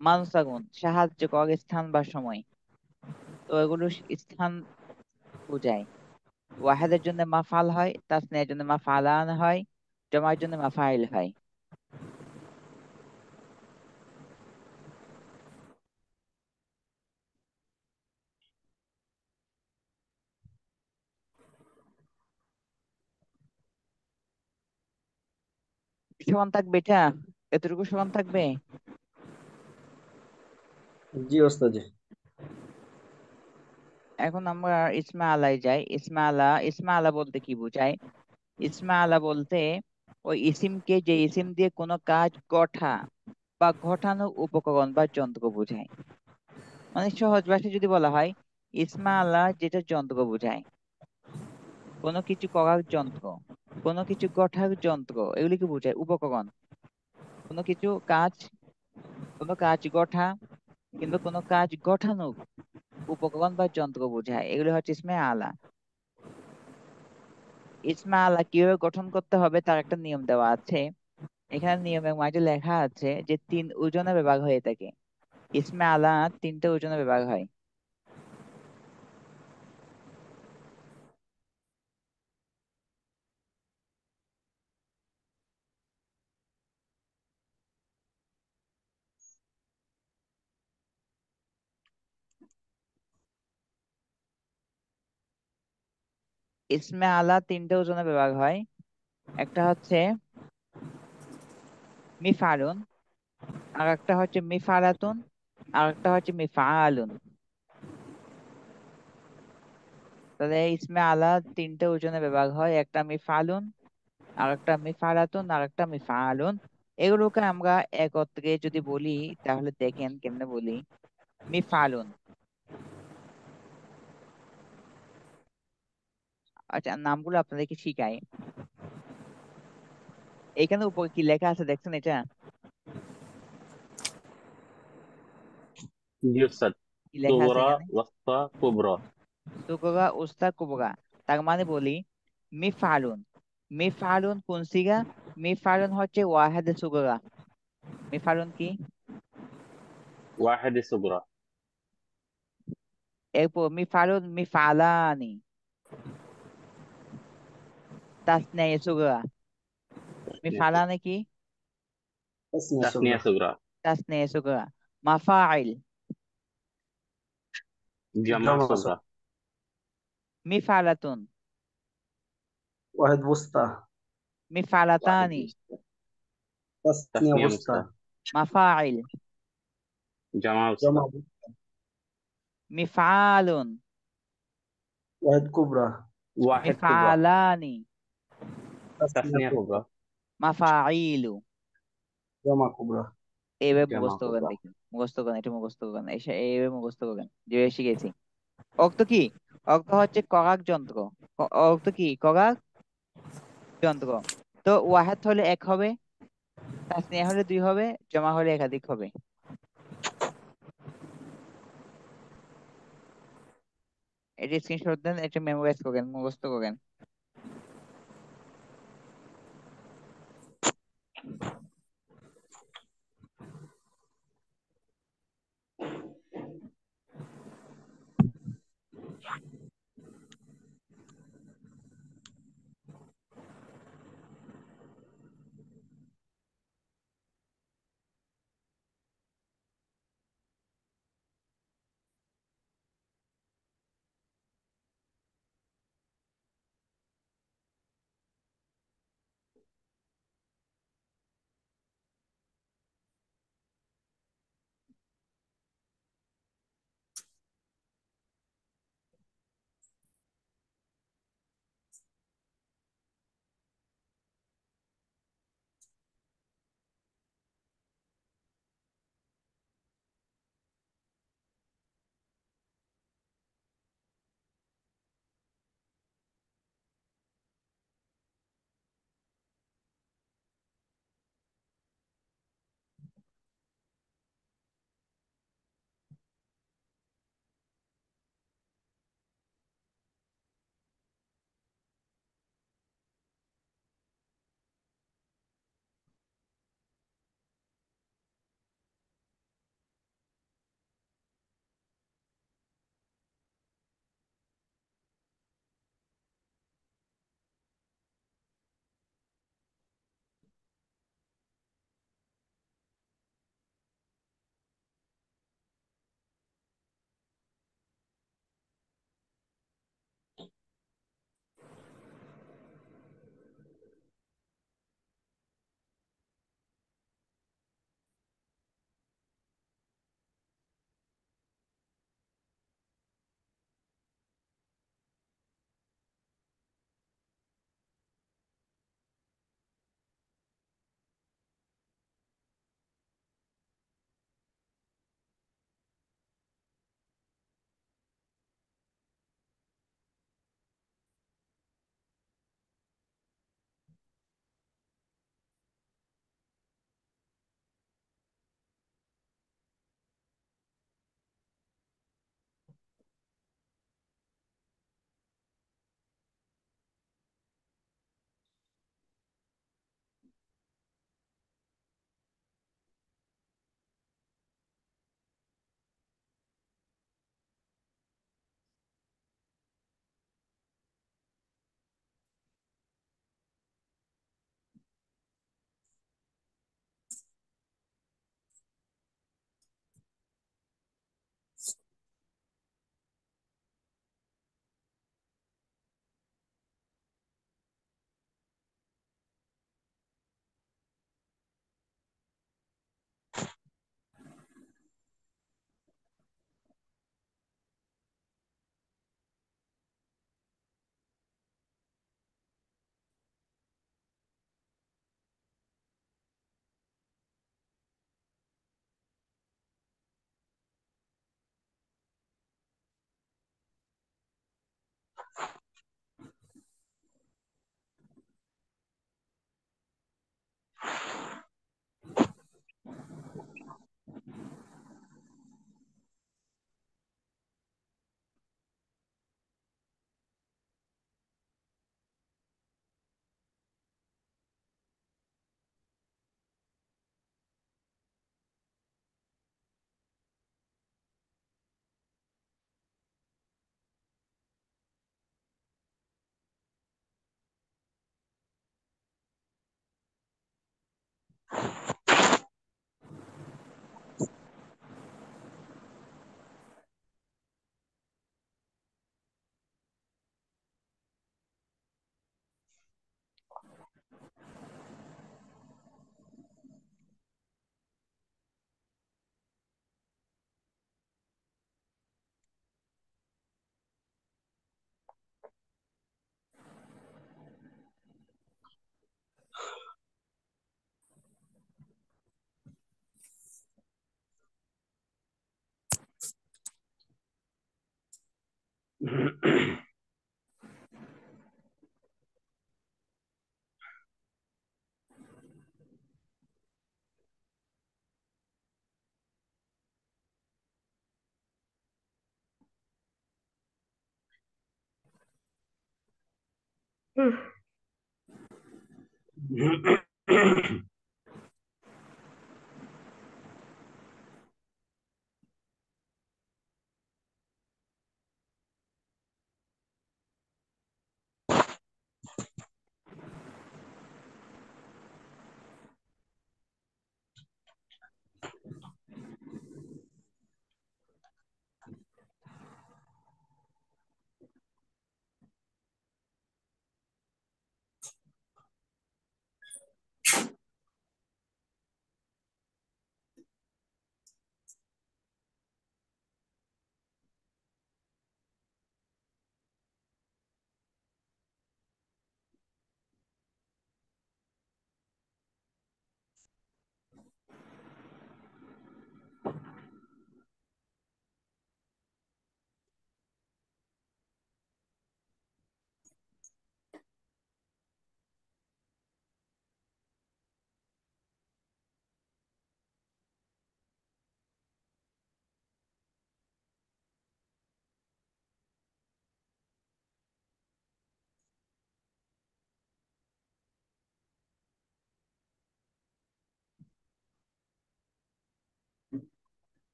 মানসাগুন সাহায্য করার স্থান বা সময়, তো এগুলো স্থান বুঝায়। ওয়াহেদের জন্য মা ফাল হয়, তাসনিয়ার জন্য মা ফালান হয়, জমার জন্য মা ফাইল হয়। সমান থাকবে এটা, এতটুকু সমান থাকবে। জি ওস্তাদ জি। এখন আমরা ইসমা আলাই যাই। ইসমা আলা, ইসমা আলা বলতে কি বোঝায়? ইসমা আলা বলতে ওই ইসিমকে, যে ইসিম দিয়ে কোনো কাজ গঠা বা ঘটানোর উপকরণ বা যন্ত্র বোঝায়। মানে সহজ ভাষায় যদি বলা হয়, ইসমা আলা যেটা যন্ত্র বোঝায়, কোনো কিছু করার যন্ত্র, কোনো কিছু গঠার যন্ত্র, এগুলিকে বোঝায় উপকরণ। কোনো কিছু কাজ, কোনো কাজ গঠা কিংবা কোনো কাজ গঠানোর উপকরণ বা যন্ত্র বোঝায়, এগুলি হচ্ছে ইসমে আলা। ইসমে আলা কিভাবে গঠন করতে হবে তার একটা নিয়ম দেওয়া আছে। এখানে নিয়মের মাঝে লেখা আছে যে 3 ওজনে বিভাগ হয়ে থাকে। ইসমে আলা 3টে ওজনে বিভাগ হয়। ইসমে আলা 3টে ওজনে বিভাগ হয়। একটা হচ্ছে মিফালুন, আর একটা হচ্ছে মিফালাতুন, আর একটা হচ্ছে মিফালুন। তাহলে ইসমে আলা 3টে ওজনে বিভাগ হয়, একটা মিফালুন, আর একটা মিফালাতুন, আর একটা মিফালুন। এগুলোকে আমরা একত্রে যদি বলি তাহলে দেখেন কেমনে বলি। মিফালুন, আচ্ছা নামগুলো আপনাদেরকে শিখাই। এখানে উপরে কি লেখা আছে দেখছেন এটা? জি ওস্তাদ। কি লেখা আছে সুগরা, এখানে? ওয়াসফা, কুবরা। সুগরা, উস্তা, কুবরা। তার মানে বলি মিফালুন। মিফালুন কোন সিগা? মিফালুন হচ্ছে ওয়াহেদে সুগরা। মিফালুন কি? ওয়াহেদ সুগরা। এরপর মিফালুন মিফালানি, তাসনিয়া সুগরা। মিফালানি কি? তাসনিয়া তাসনিয়া সুগরা। সুগরা। তাসনিয়া সুগরা। মাফাইল। জামা জমা সুগরা। মিফালাতুন। ওয়াহিদ বুস্তা। ওয়াহেদ মিফালাতানি। মুস্তা। তাসনিয়া তাসনিয়া বুস্তা। মুস্তা। মাফাইল। জামা উস্তা। জমা মিফালুন। ওয়াহিদ কুবরা। ওয়াহেদ কুবরা। মিফালানি। তাসনিয়া তাসনিয়া কুবরা। কুবরা। মাফাইলু। জমা কুবরা। এইভাবে জামা মুখস্থ করেন, কুবরা। দেখি মুখস্থ করেন, এটা মুখস্থ করেন, এইভাবে মুখস্থ করেন যেভাবে শিখেছি। অক্ত কি? অক্ত হচ্ছে করাক যন্ত্র। অক্ত কি? করাক যন্ত্র। তো তো ওয়াহেদ হলে এক হবে, তাসনিয়া হলে দুই হবে, জমা হলে একাধিক হবে। এটা স্ক্রিনশট দেন, এটা মেমোরাইজ করেন, মুখস্থ করেন।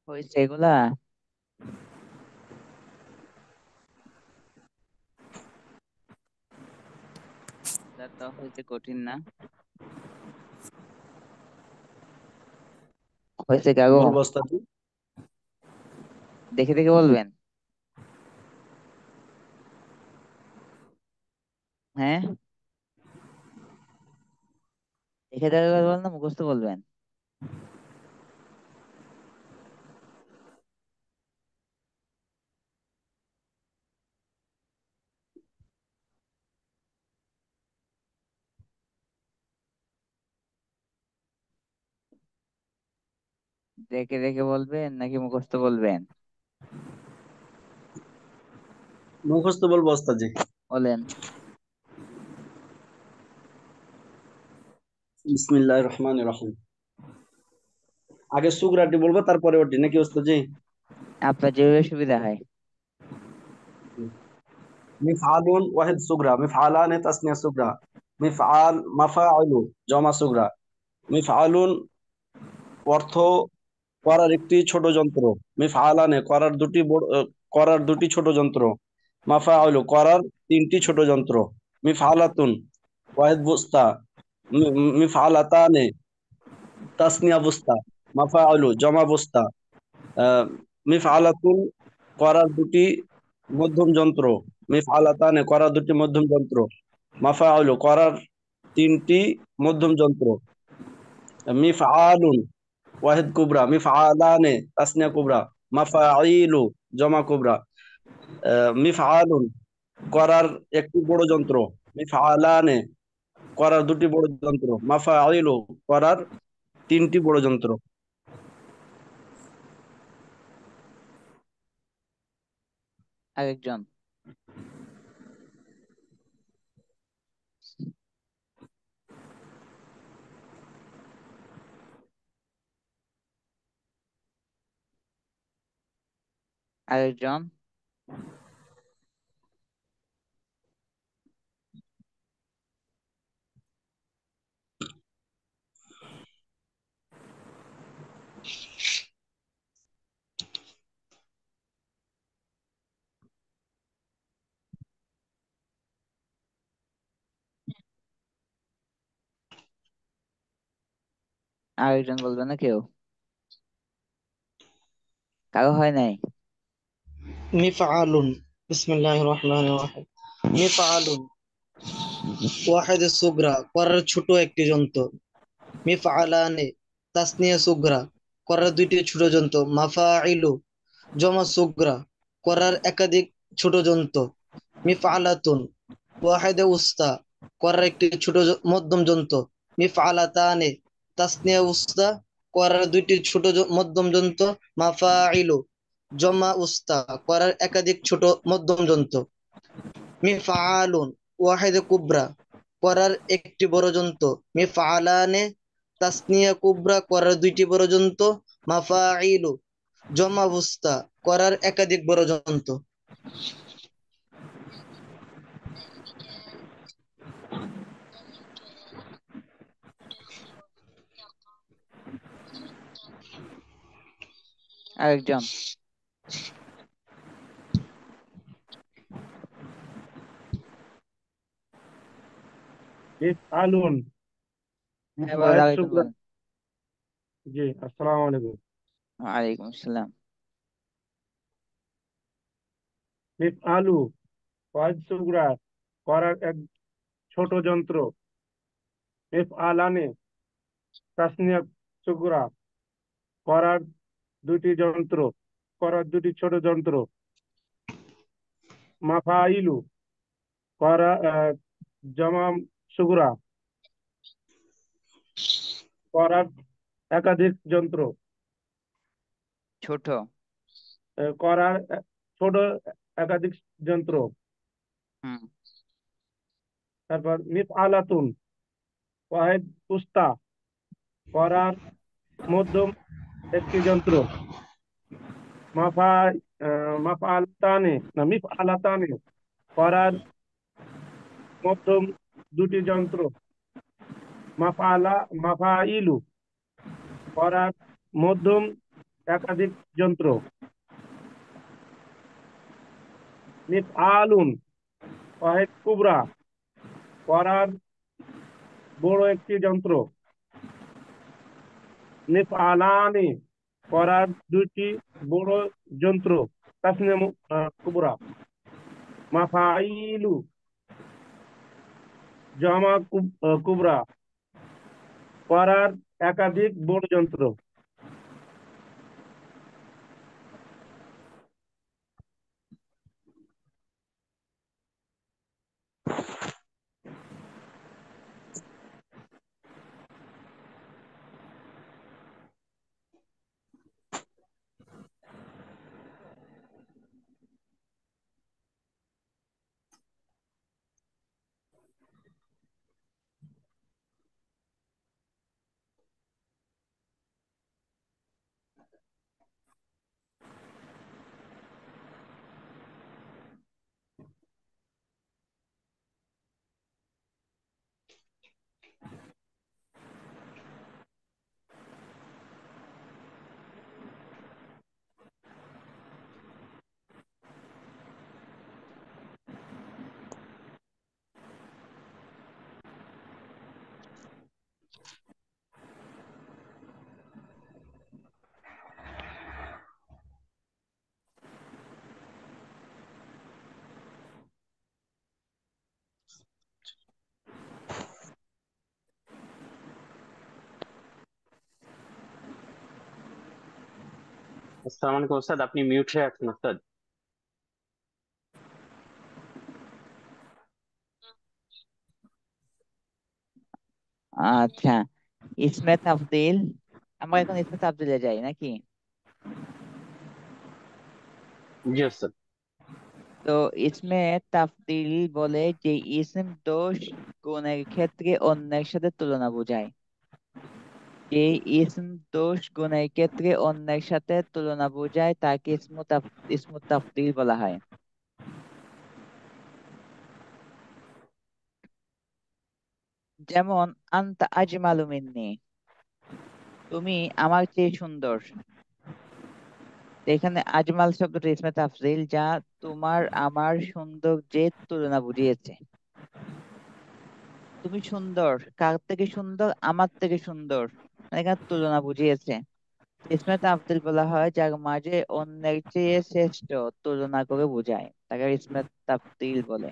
হয়েছে এগুলা? এটা তো হয়েছে কঠিন না? হয়েছে কাগো? বলবো ওস্তাদ? দেখে দেখে বলবেন। হ্যাঁ, দেখে দেখে বলবেন না মুখস্থ বলবেন? দেখে দেখে বলবেন নাকি মুখস্থ বলবেন? মুখস্থ বলবো ওস্তাদ? বলেন। বিসমিল্লাহির রহমানির রহিম। আগে সুগরাটি বলবো তারপরে ওটি নাকি ওস্তাদ? আপনার যেভাবে সুবিধা হয়। মিফআলুন ওয়াহিদ সুগরা, মিফআলানে তাসনিয়া সুগরা, মিফআল মাফাআলু জমা সুগরা। মিফআলুন অর্থ করার একটি ছোট যন্ত্র। মিফআলানে করার দুটি ছোট যন্ত্র। মাফাআলু করার তিনটি ছোট যন্ত্র। মিফআলাতুন ওয়াহিদ বুস্তা, মিফআলাতানে তাসনিয়া বুস্তা, মাফাআলু জমা বুস্তা। আহ, মিফআলাতুন করার দুটি মধ্যম যন্ত্র। মিফআলাতানে করার দুটি মধ্যম যন্ত্র। মাফাআলু করার তিনটি মধ্যম যন্ত্র। মিফআলুন ওয়াহিদ কুবরা, মিফআলানে তাসনিয়া কুবরা, মাফাঈলু জমা কুবরা। মিফআলুন করার একটি বড় যন্ত্র। মিফআলানে করার দুটি বড় যন্ত্র। মাফাঈলু করার তিনটি বড় যন্ত্র। আরেকজন। আরেকজন। আরেকজন বলবে না কেউ? কারো হয় নাই? মিফআলুন বিসমিল্লাহির রহমানির রহিম মিফআলুন ওয়াহিদ সুগরা করার ছোট একটি যন্ত্র মিফআলানে তাসনিয়া সুগরা করার দুইটি ছোট যন্ত্র মাফাইলু জমা সুগরা করার একাধিক ছোট যন্ত্র মিফআলাতুন ওয়াহিদে উস্তা করার একটি ছোট মধ্যম যন্ত্র মিফআলাতানে তাসনিয়া উস্তা করার দুইটি ছোট মধ্যম যন্ত্র মাফাইলু জমা উস্তা করার একাধিক ছোট মধ্যম যন্ত্র মিফআলুন ওয়াহিদে কুবরা করার একটি বড় যন্ত্র মিফআলানে তাসনিয়া কুবরা করার দুইটি বড় যন্ত্র মাফাইলু জমা উস্তা করার একাধিক বড় যন্ত্র আরেকজন। মিফআলুন হ্যাঁ বলেন, ওয়াহিদ আরেকজন সুগরা। বলেন। জি, আসসালামু আলাইকুম। ওয়ালাইকুম আসসালাম। মিফআলু ওয়াহিদ সুগরা করার এক ছোট যন্ত্র। মিফআলানে তাসনিয়া সুগরা করার দুটি যন্ত্র, করার দুটি ছোট যন্ত্র। মাফাইলু করা জমা সুগরা করার একাধিক যন্ত্র। ছোট। করার ছোট একাধিক যন্ত্র। হুম। তারপর মিফআলাতুন ওয়াহিদ উস্তা করার মধ্যম একটি যন্ত্র। মাফা মাফআলাতানে না মিফআলাতানে করার মধ্যম দুটি যন্ত্র। মাফাইলু করার মধ্যম একাধিক যন্ত্র। মিফআলুন ওয়াহিদ কুবরা করার বড় একটি যন্ত্র। মিফআলানি করার দুইটি বড় যন্ত্র। তাসনিয়া কুবরা। মাফাইলু জমা কুবরা করার একাধিক বড় যন্ত্র। আসসালামু আলাইকুম ওস্তাদ, আপনি মিউট হয়ে আছেন ওস্তাদ। আচ্ছা, ইসমে তাফদিল। আমরা এখন ইসমে তাফদিলে যাই নাকি? জি ওস্তাদ। তো ইসমে তাফদিল বলে যে ইসম দোষ গুণের ক্ষেত্রে অন্যের সাথে তুলনা বোঝায়। যে ইসম দোষ গুণের ক্ষেত্রে অন্যের সাথে তুলনা বোঝায় তাকে ইসমু তাফদিল বলা হয়। যেমন আনতা আজমালু মিন্নি, তুমি আমার চেয়ে সুন্দর। এখানে আজমাল শব্দটা ইসমে তাফজিল, যা তোমার আমার সৌন্দর্যের তুলনা বুঝিয়েছে। তুমি সুন্দর, কার থেকে সুন্দর? আমার থেকে সুন্দর, মানে এখানে তুলনা বুঝিয়েছে। ইসমে তাফদিল বলা হয় যার মাঝে অন্যের চেয়ে শ্রেষ্ঠ তুলনা করে বোঝায়, তাকে ইসমে তাফদিল বলে।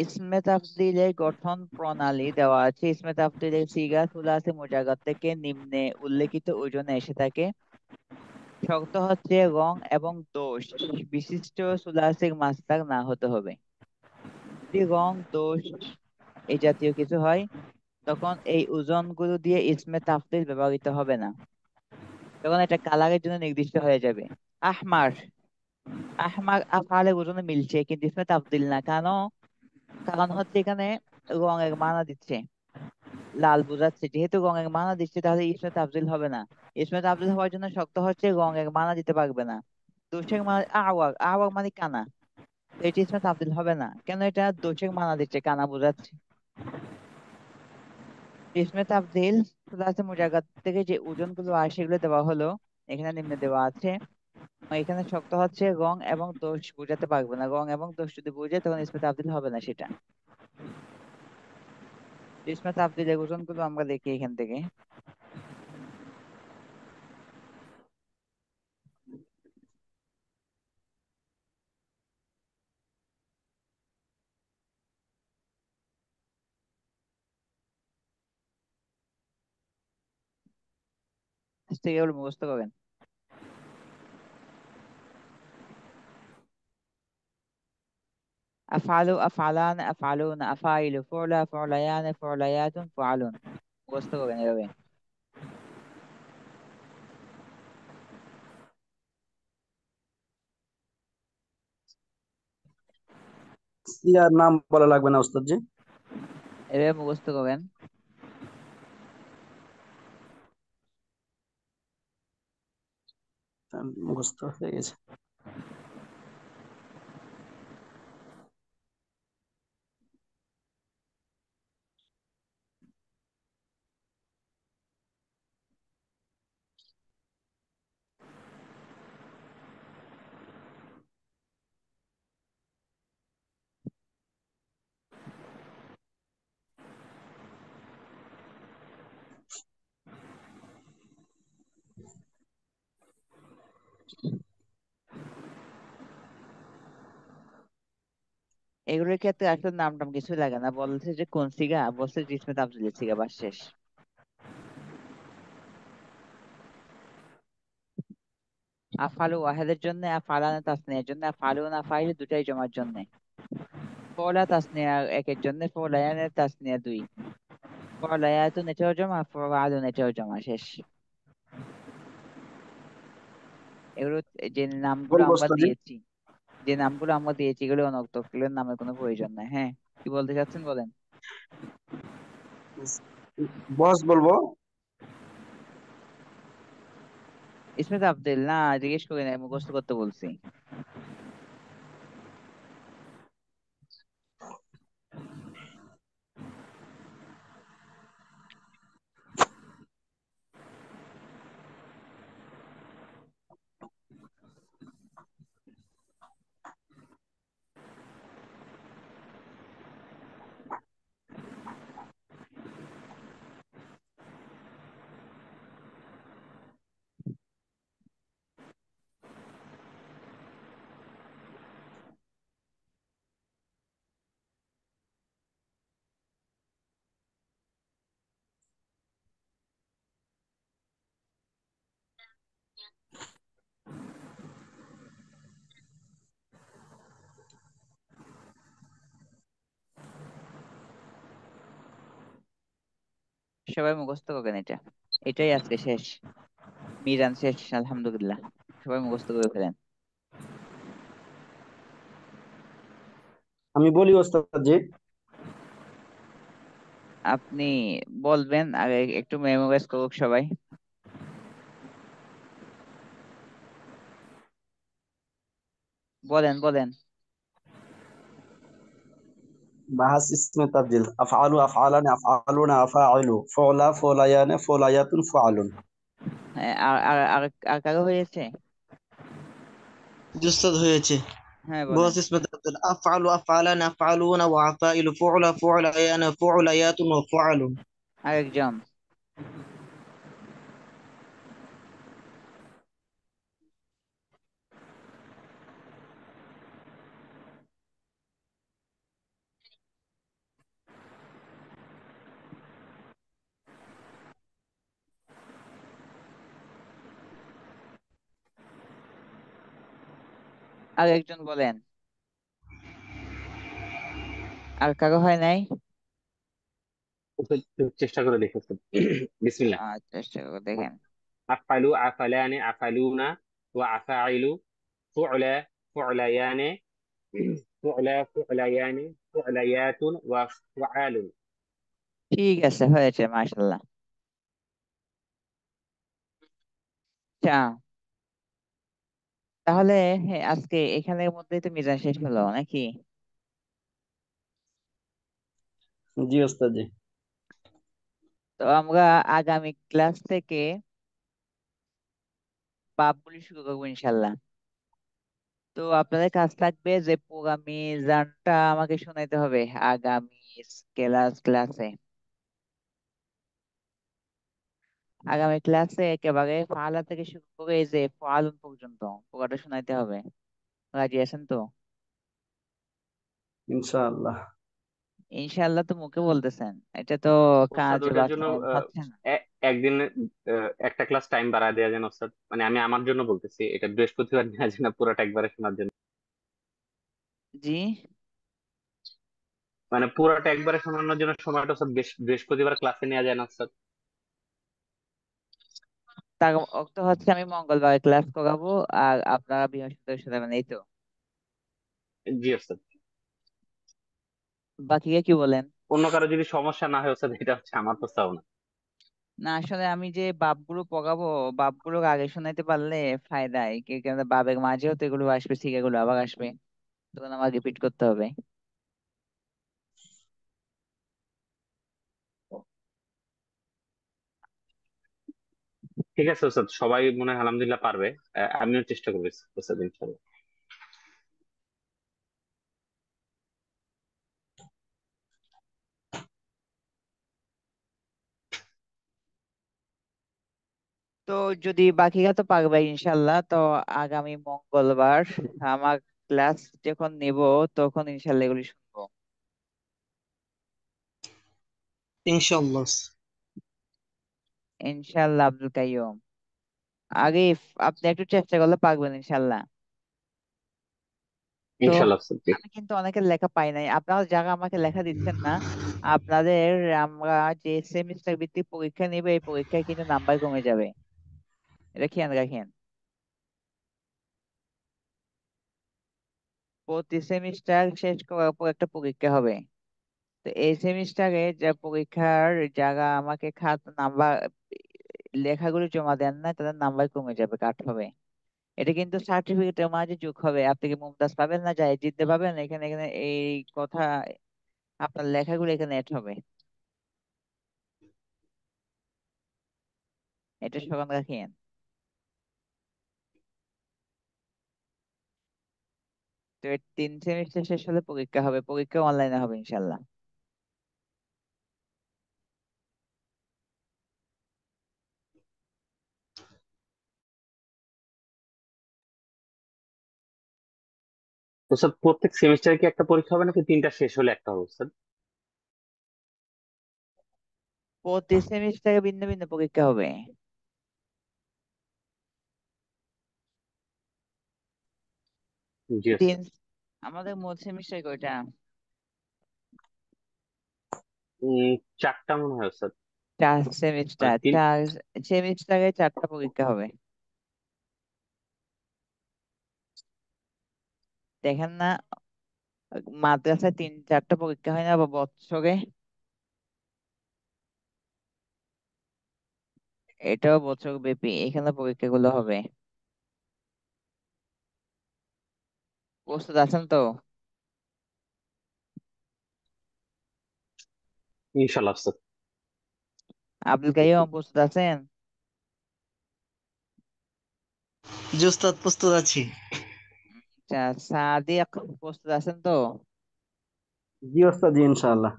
ইসমে তাফদিলের গঠন প্রণালী দেওয়া আছে। ইসমে তাফদিলের সিগা সুলাসে মুজাগাত থেকে নিম্নে উল্লেখিত ওজনে এসে থাকে। শর্ত হচ্ছে রং এবং দোষ বিশিষ্ট সুলাসের মাস্টার না হতে হবে। যদি রং দোষ এই জাতীয় কিছু হয়, তখন এই ওজনগুলো দিয়ে ইসমে তাফদিল ব্যবহৃত হবে না, তখন এটা কালারের জন্য নির্দিষ্ট হয়ে যাবে। আহমার, আহমার আফআলের ওজনে মিলছে কিন্তু ইসমে তাফদিল না, কেন? কারণ হচ্ছে এখানে রঙের মানা দিচ্ছে, লাল বোঝাচ্ছে, যেহেতু রঙের মানা দিচ্ছে তাহলে ইসমে তাফদিল হবে না। ইসমে তাফদিল হওয়ার জন্য শর্ত হচ্ছে রঙের মানা দিতে পারবে না। দোষের মানা আওয়ার, আওয়ার মানে কানা, তো এটা ইসমে তাফদিল হবে না, কেন? এটা দোষের মানা দিচ্ছে, কানা বোঝাচ্ছে। ইসমে তাফদিল সুলাসে মুজাগাত থেকে যে ওজন গুলো আসে সেগুলো দেওয়া হলো, এখানে নিম্নে দেওয়া আছে। এখানে শর্ত হচ্ছে রং এবং দোষ বোঝাতে পারবে না, রং এবং দোষ যদি বোঝে তখন ইসমে তাফদিল হবে না সেটা। ইসমে তাফদিলের ওজন গুলো আমরা দেখি এখান থেকে। আজ থেকে এগুলো মুখস্থ করেন। আফআলু, আফআলান, আফআলুন, আফআইলু, ফুলা, ফুলায়ান, ফুলায়াতুন, ফুআলুন। মুখস্থ করেন এভাবে। সিগার নাম বলা লাগবে না ওস্তাদ জি? এভাবে মুখস্থ করেন। মুখস্থ হয়ে গেছে। এগুলোর ক্ষেত্রে আসলে নাম টাম কিছু লাগে না, বলছে যে কোন সিগা, বলছে যে ইসমে তাফদিলের সিগা, বাস শেষ। আফআলু ওয়াহেদের জন্য, আফআলান তাসনিয়ার জন্য, আফআলুন আফআইলু দুটাই জমার জন্য, ফওলা তাসনিয়া একের জন্য, ফওলায়ান তাসনিয়া দুই, ফওলায়াতুন এটাও জমা, ফওয়ালুন এটাও জমা, শেষ। এগুলো যে নামগুলো বলবো আমরা ওস্তাদ জি? দিয়েছি, যে নামগুলো আমরা দিয়েছি এগুলো অনর্থক, এগুলোর নামের কোনো প্রয়োজন নাই। হ্যাঁ, কি বলতে চাচ্ছেন বলেন। বস বলবো? ইসমে আব্দুল না, জিজ্ঞেস করি না, মুখস্থ করতে বলছি। সবাই মুখস্থ করবেন এটা, এটাই আজকে শেষ। মিজান শেষ, আলহামদুলিল্লাহ। সবাই মুখস্থ করে ফেলেন। আমি বলি ওস্তাদ জি? আপনি বলবেন আগে, একটু মেমোরাইজ করুক সবাই। বলেন বলেন। বাহাস ইসমে তাবদিল আফআলু আফআলান আফআলুনা আফআইলু ফুলা ফুলায়ান ফুলায়াতুন ফুআলুন। হ্যাঁ, আর আর আর আর কারো হয়েছে? জি উস্তাদ হয়েছে। হ্যাঁ, বলেন। بص اسم تبديل أفعل أفعلان أفعلون وعفائل فعل فعليان فعليات وفعل. আরেকজন। আরেকজন বলেন। আর কারো হয় নাই? চেষ্টা করে দেখো স্যার। বিসমিল্লাহ। চেষ্টা করে দেখেন। আফআলু আফআলানে আফআলুনা ওয়া আফআইলু ফু'লা ফু'লায়ানে ফু'লা ফু'লায়ানে ফু'লায়াতুন ওয়া ফুআলুন। ঠিক আছে, হয়েছে, মাশাআল্লাহ। আচ্ছা, তাহলে হ্যাঁ, আজকে এখানের মধ্যেই তো মিজান শেষ হলো নাকি? জি ওস্তাদ জি। তো আমরা আগামী ক্লাস থেকে বাবগুলি শুরু করবো ইনশাল্লাহ। তো আপনাদের কাজ থাকবে যে পুরো মিজানটা আমাকে শোনাইতে হবে আগামী ক্লাসে। আগামী ক্লাসে একেবারে ফাআলা থেকে শুরু করে এই যে ফাআলুন পর্যন্ত পুরোটা শোনাইতে হবে। রাজি আছেন তো? ইনশাআল্লাহ। ইনশাআল্লাহ তো মুখে বলতেছেন, এটা তো ওস্তাদ কাজে ওটার জন্য বাস্তবায়ন হচ্ছে না। একদিন একটা ক্লাস টাইম বাড়ায় দেওয়া যেন ওস্তাদ, মানে আমি আমার জন্য বলতেছি, এটা বৃহস্পতিবার নেওয়া যায় না পুরোটা একবারে শোনার জন্য? জি। মানে পুরোটা একবারে শোনানোর জন্য সময়টা ওস্তাদ বৃহস্পতিবার ক্লাসে নেওয়া যায় না ওস্তাদ? তার অর্থ হচ্ছে আমি মঙ্গলবার ক্লাস করাবো আর আপনারা বৃহস্পতিবার শোনাবেন, এই তো? জি ওস্তাদ। বাকিরা কি বলেন? অন্য কারো যদি সমস্যা না হয় ওস্তাদ, এটা হচ্ছে আমার প্রস্তাবনা। না, আসলে আমি যে বাপগুলো পকাবো, বাপগুলো আগে শোনাইতে পারলে ফায়দায় কেন, বাবের মাঝেও তো এগুলো আসবে, শিখাগুলো আবার আসবে, তখন আমার রিপিট করতে হবে। ঠিক আছে ওস্তাদ, সবাই মনে হয় আলহামদুলিল্লাহ পারবে। আমিও চেষ্টা করবো ওস্তাদ ইনশাল্লাহ। তো যদি বাকিরা তো পারবে ইনশাল্লাহ, তো আগামী মঙ্গলবার আমার ক্লাস যখন নিব তখন ইনশাল্লাহ এগুলি শুনবো। ইনশাআল্লাহ। ইনশাল্লাহ। আব্দুল কাইয়ুম, আরিফ, আপনি একটু চেষ্টা করলে পারবেন ইনশাল্লাহ। তো ইনশাল্লাহ ওস্তাদ জি। আমি কিন্তু অনেকের লেখা পাই নাই, আপনারা যারা আমাকে লেখা দিচ্ছেন না, আপনাদের আমরা যে সেমিস্টার ভিত্তিক পরীক্ষা নিবে এই পরীক্ষায় কিন্তু নাম্বার কমে যাবে, এটা খেয়াল রাখেন। প্রতি সেমিস্টার শেষ করার পর একটা পরীক্ষা হবে। তো এই সেমিস্টারে যা পরীক্ষার যারা আমাকে নাম্বার লেখাগুলো জমা দেন না তাদের নাম্বার কমে যাবে, কাট হবে। এটা কিন্তু সার্টিফিকেটের মাঝে যোগ হবে, আপনি কি মুমতাজ পাবেন না যায় জিততে পাবেন, এখানে এখানে এই কথা, আপনার লেখাগুলো এখানে অ্যাড হবে, এটা স্মরণ রাখিয়েন। তো এই 3 সেমিস্টার শেষ হলে পরীক্ষা হবে, পরীক্ষা অনলাইনে হবে ইনশাল্লাহ। ওস্তাদ প্রত্যেক সেমিস্টারে কি একটা পরীক্ষা হবে নাকি তিনটা শেষ হলে একটা হবে ওস্তাদ? প্রতি সেমিস্টারে ভিন্ন ভিন্ন পরীক্ষা হবে। জি তিন ওস্তাদ। আমাদের মোট সেমিস্টার কয়টা? উম, চারটা মনে হয় ওস্তাদ। 4 সেমিস্টার, তিন। 4 সেমিস্টারে 4টা পরীক্ষা হবে। দেখেন না, মাদ্রাসায় 3-4টা পরীক্ষা হয় না বা বৎসরে? এটাও বছর ব্যাপী, এখানে পরীক্ষাগুলো হবে। প্রস্তুত আছেন তো? ইনশাল্লাহ ওস্তাদ। আব্দুল কাইয়ুম, প্রস্তুত আছেন? জি ওস্তাদ, প্রস্তুত আছি। আচ্ছা, সাদিক প্রস্তুত আছেন তো? জি ওস্তাদ, জি ইনশাআল্লাহ।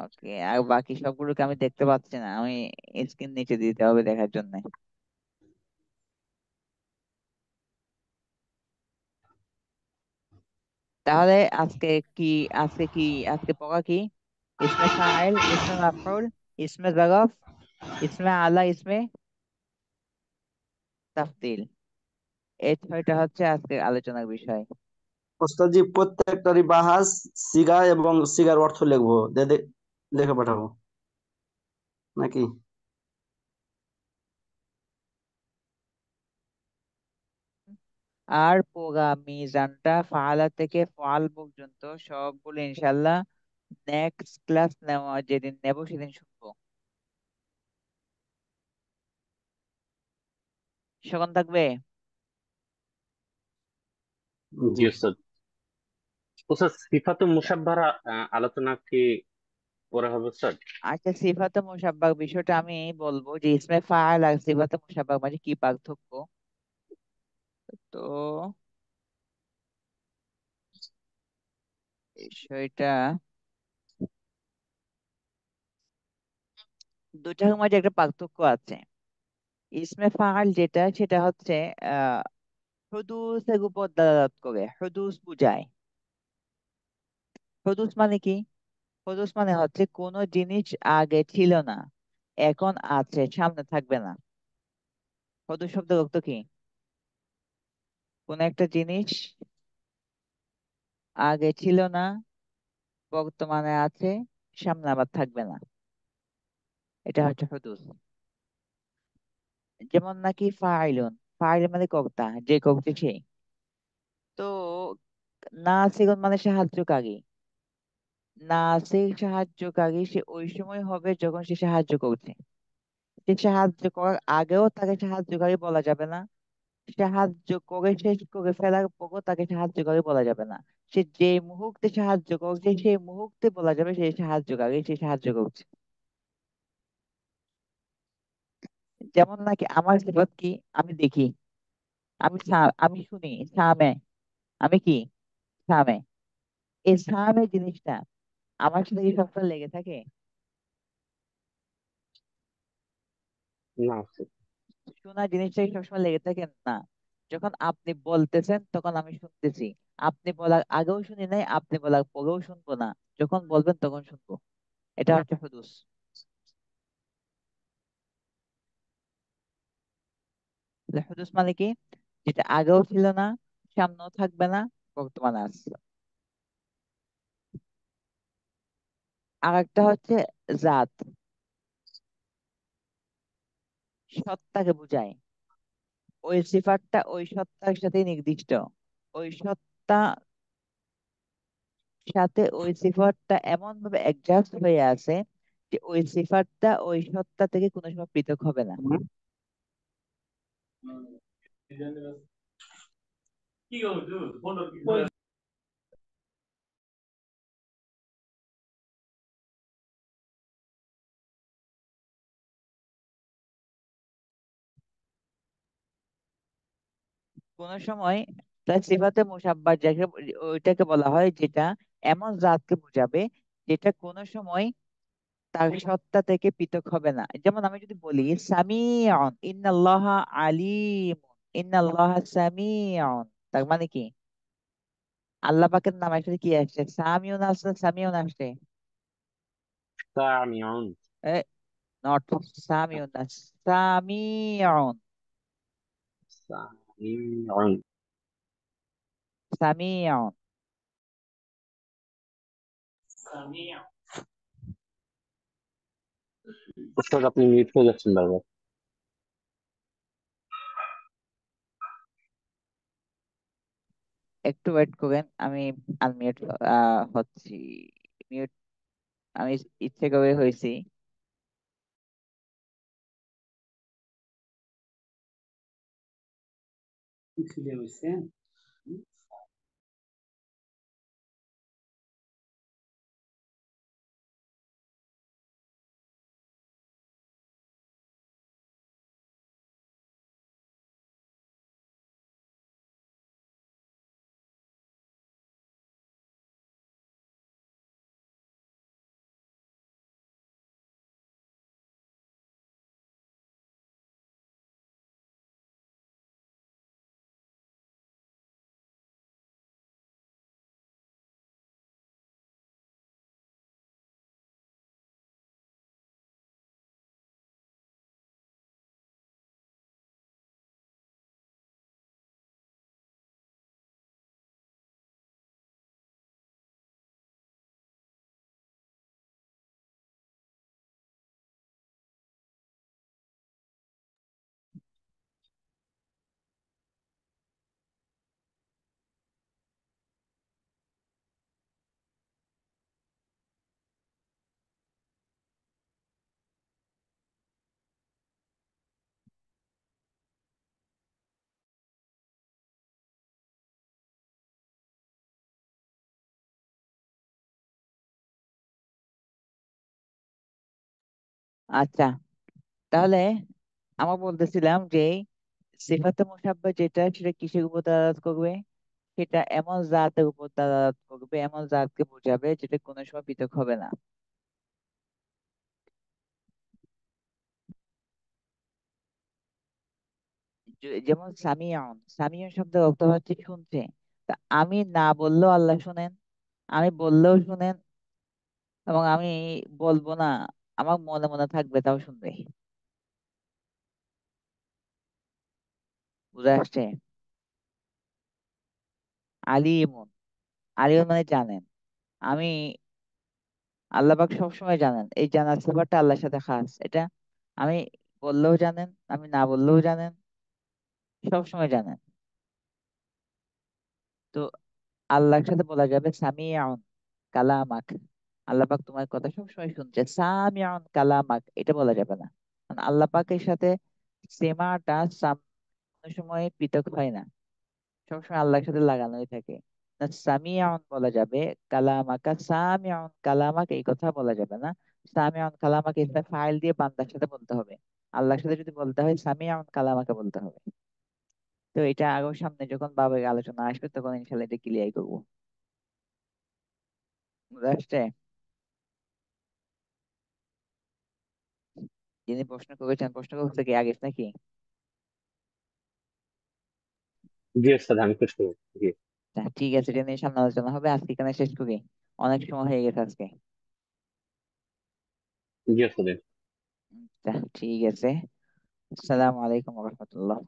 ওকে, আর বাকি সবগুলোকে আমি দেখতে পাচ্ছি না, আমি স্ক্রিন নিচে দিতে হবে দেখার জন্য। তাহলে আজকে কি, আজকে কি, আজকে পড়া কি? ইসমে ফাইল, ইসমে মাফউল, ইসমে জারফ, ইসমে আলা, ইসমে তাফদিল, এই ছয়টা হচ্ছে আজকে আলোচনার বিষয়। ওস্তাদ জি, প্রত্যেকটারই বাহাস, সিগা এবং সিগার অর্থ লিখবো, লিখে পাঠাবো নাকি? আর পোগা মিজানটা ফাআলা থেকে ফাল পর্যন্ত সবগুলো ইনশাল্লাহ নেক্সট ক্লাস নেওয়া, যেদিন নেব সেদিন শুনবো। সেখান থাকবে। জি ওস্তাদ। ওস্তাদ সিফাতুল মুশাব্বাহর আলোচনা কি পরে হবে ওস্তাদ? আচ্ছা, সিফাতে মুশাব্বাহ বিষয়টা আমি বলবো যে ইসমে ফাআল আর সিফাতে মুশাব্বাহ মাঝে কি পার্থক্য। তো বিষয়টা, দুটার মাঝে একটা পার্থক্য আছে। ইসমে ফাআল যেটা, সেটা হচ্ছে আহ হুদুসের উপর দালালাত করে, হুদুস বুঝায়। হুদুস মানে কি? হুদুস মানে হচ্ছে কোনো জিনিস আগে ছিল না, এখন আছে, সামনে থাকবে না। হুদুস শব্দের অর্থ কি? কোন একটা জিনিস আগে ছিল না, বর্তমানে আছে, সামনে আবার থাকবে না, এটা হচ্ছে হুদুস। যেমন নাকি ফাইলুন, ফাইল মানে কর্তা, যে কর্তা সে। তো নাসিরুন মানে সাহায্যকারী। নাসির সাহায্যকারী, সে ওই সময় হবে যখন সে সাহায্য করছে। সে সাহায্য করার আগেও তাকে সাহায্যকারী বলা যাবে না, সাহায্য করে শেষ করে ফেলার পরও তাকে সাহায্যকারী বলা যাবে না। সে যে মুহূর্তে সাহায্য করছে সেই মুহূর্তে বলা যাবে সে সাহায্যকারী, সে সাহায্য করছে। যেমন নাকি আমার সিফাত কি? আমি দেখি, আমি শুনি, সামে, আমি কি? সামে। এই সামে জিনিসটা আমার সাথে কি সবসময় লেগে থাকে? না ওস্তাদ। শোনা জিনিসটা কি সবসময় লেগে থাকে? না। যখন আপনি বলতেছেন তখন আমি শুনতেছি, আপনি বলার আগেও শুনি নাই, আপনি বলার পরেও শুনবো না, যখন বলবেন তখন শুনবো। এটা হচ্ছে হুদুস। তাহলে হুদুস মানে কি? যেটা আগেও ছিল না, সামনেও থাকবে না, বর্তমানে আছে। আর একটা হচ্ছে জাত, সত্তাকে বোঝায়। ওই সিফাতটা ওই সত্তার সাথে নির্দিষ্ট, ওই সত্তা সাথে ওই সিফাতটা এমন ভাবে অ্যাডজাস্ট হয়ে আছে যে ওই সিফাতটা ওই সত্তা থেকে কোনো সময় পৃথক হবে না। কোন সময় তার সিফাতে মুসাব্বা যাকে, ওইটাকে বলা হয় যেটা এমন জাতকে বোঝাবে যেটা কোনো সময় তার সত্তা থেকে পৃথক হবে না। যেমন আমি যদি বলি সামিউন, ইন্নাল্লাহা আলিম, ইন্নাল্লাহা সামিউন, তার মানে কি? আল্লাহ পাকের নাম আসলে কি আসছে? সামিউন আসছে, সামিউন আসছে। সামিউন। নট সামিউন না, সামিউন, সামিউন। সামিউন। ওস্তাদ আপনি মিউট হয়ে যাচ্ছেন বারবার। একটু ওয়েট করেন, আমি আনমিউট হচ্ছি। মিউট আমি ইচ্ছে করে হয়েছি। আচ্ছা, তাহলে আমরা বলতেছিলাম যে সিফাতে মুসাব্বা যেটা, সেটা কিসের উপর দালালাত করবে? সেটা এমন জাতের উপর দালালাত করবে, এমন জাতকে বোঝাবে যেটা কোনো সময় পৃথক হবে না। যেমন সামিয়াউন, সামিউন শব্দের অর্থ হচ্ছে শুনছে। তা আমি না বললেও আল্লাহ শুনেন, আমি বললেও শুনেন, এবং আমি বলবো না, আমার মনে মনে থাকবে, তাও শুনবে। বুঝে আসছে? আলিমুন, আলিমুন মানে জানেন। আমি, আল্লাহ পাক সবসময় জানেন, এই জানার ব্যাপারটা আল্লাহর সাথে খাস। এটা আমি বললেও জানেন, আমি না বললেও জানেন, সবসময় জানেন। তো আল্লাহর সাথে বলা যাবে সামিয়াউন কালামাক, আল্লাহ পাক তোমার কথা সবসময় শুনছে। সামিয়াউন কালামাক এটা বলা যাবে না, কারণ আল্লাহ পাকের সাথে সেমাটা কোনো সময় পৃথক হয় না, সবসময় আল্লাহর সাথে লাগানোই থাকে। না, সামিয়াউন বলা যাবে, কালামাকা সামিয়াউন কালামাক এই কথা বলা যাবে না। সামিয়াউন কালামাক এটা ফাইল দিয়ে বান্দার সাথে বলতে হবে। আল্লাহর সাথে যদি বলতে হয় সামিয়াউন কালামাকে বলতে হবে। তো এটা আরো সামনে যখন বাবার আলোচনা আসবে তখন ইনশাল্লাহ এটা ক্লিয়ার করবো। বুঝতে আসছে? যিনি প্রশ্ন করেছেন, প্রশ্ন করতে কি আগে নাকি? জি ওস্তাদ, আমি খোঁজ করবো। জি। তা ঠিক আছে, এটা নিয়ে সামনে আলোচনা হবে। আজকে এখানে শেষ করি, অনেক সময় হয়ে গেছে আজকে। জি ওস্তাদ। তা ঠিক আছে। আসসালামু আলাইকুম রহমতুল্লাহ।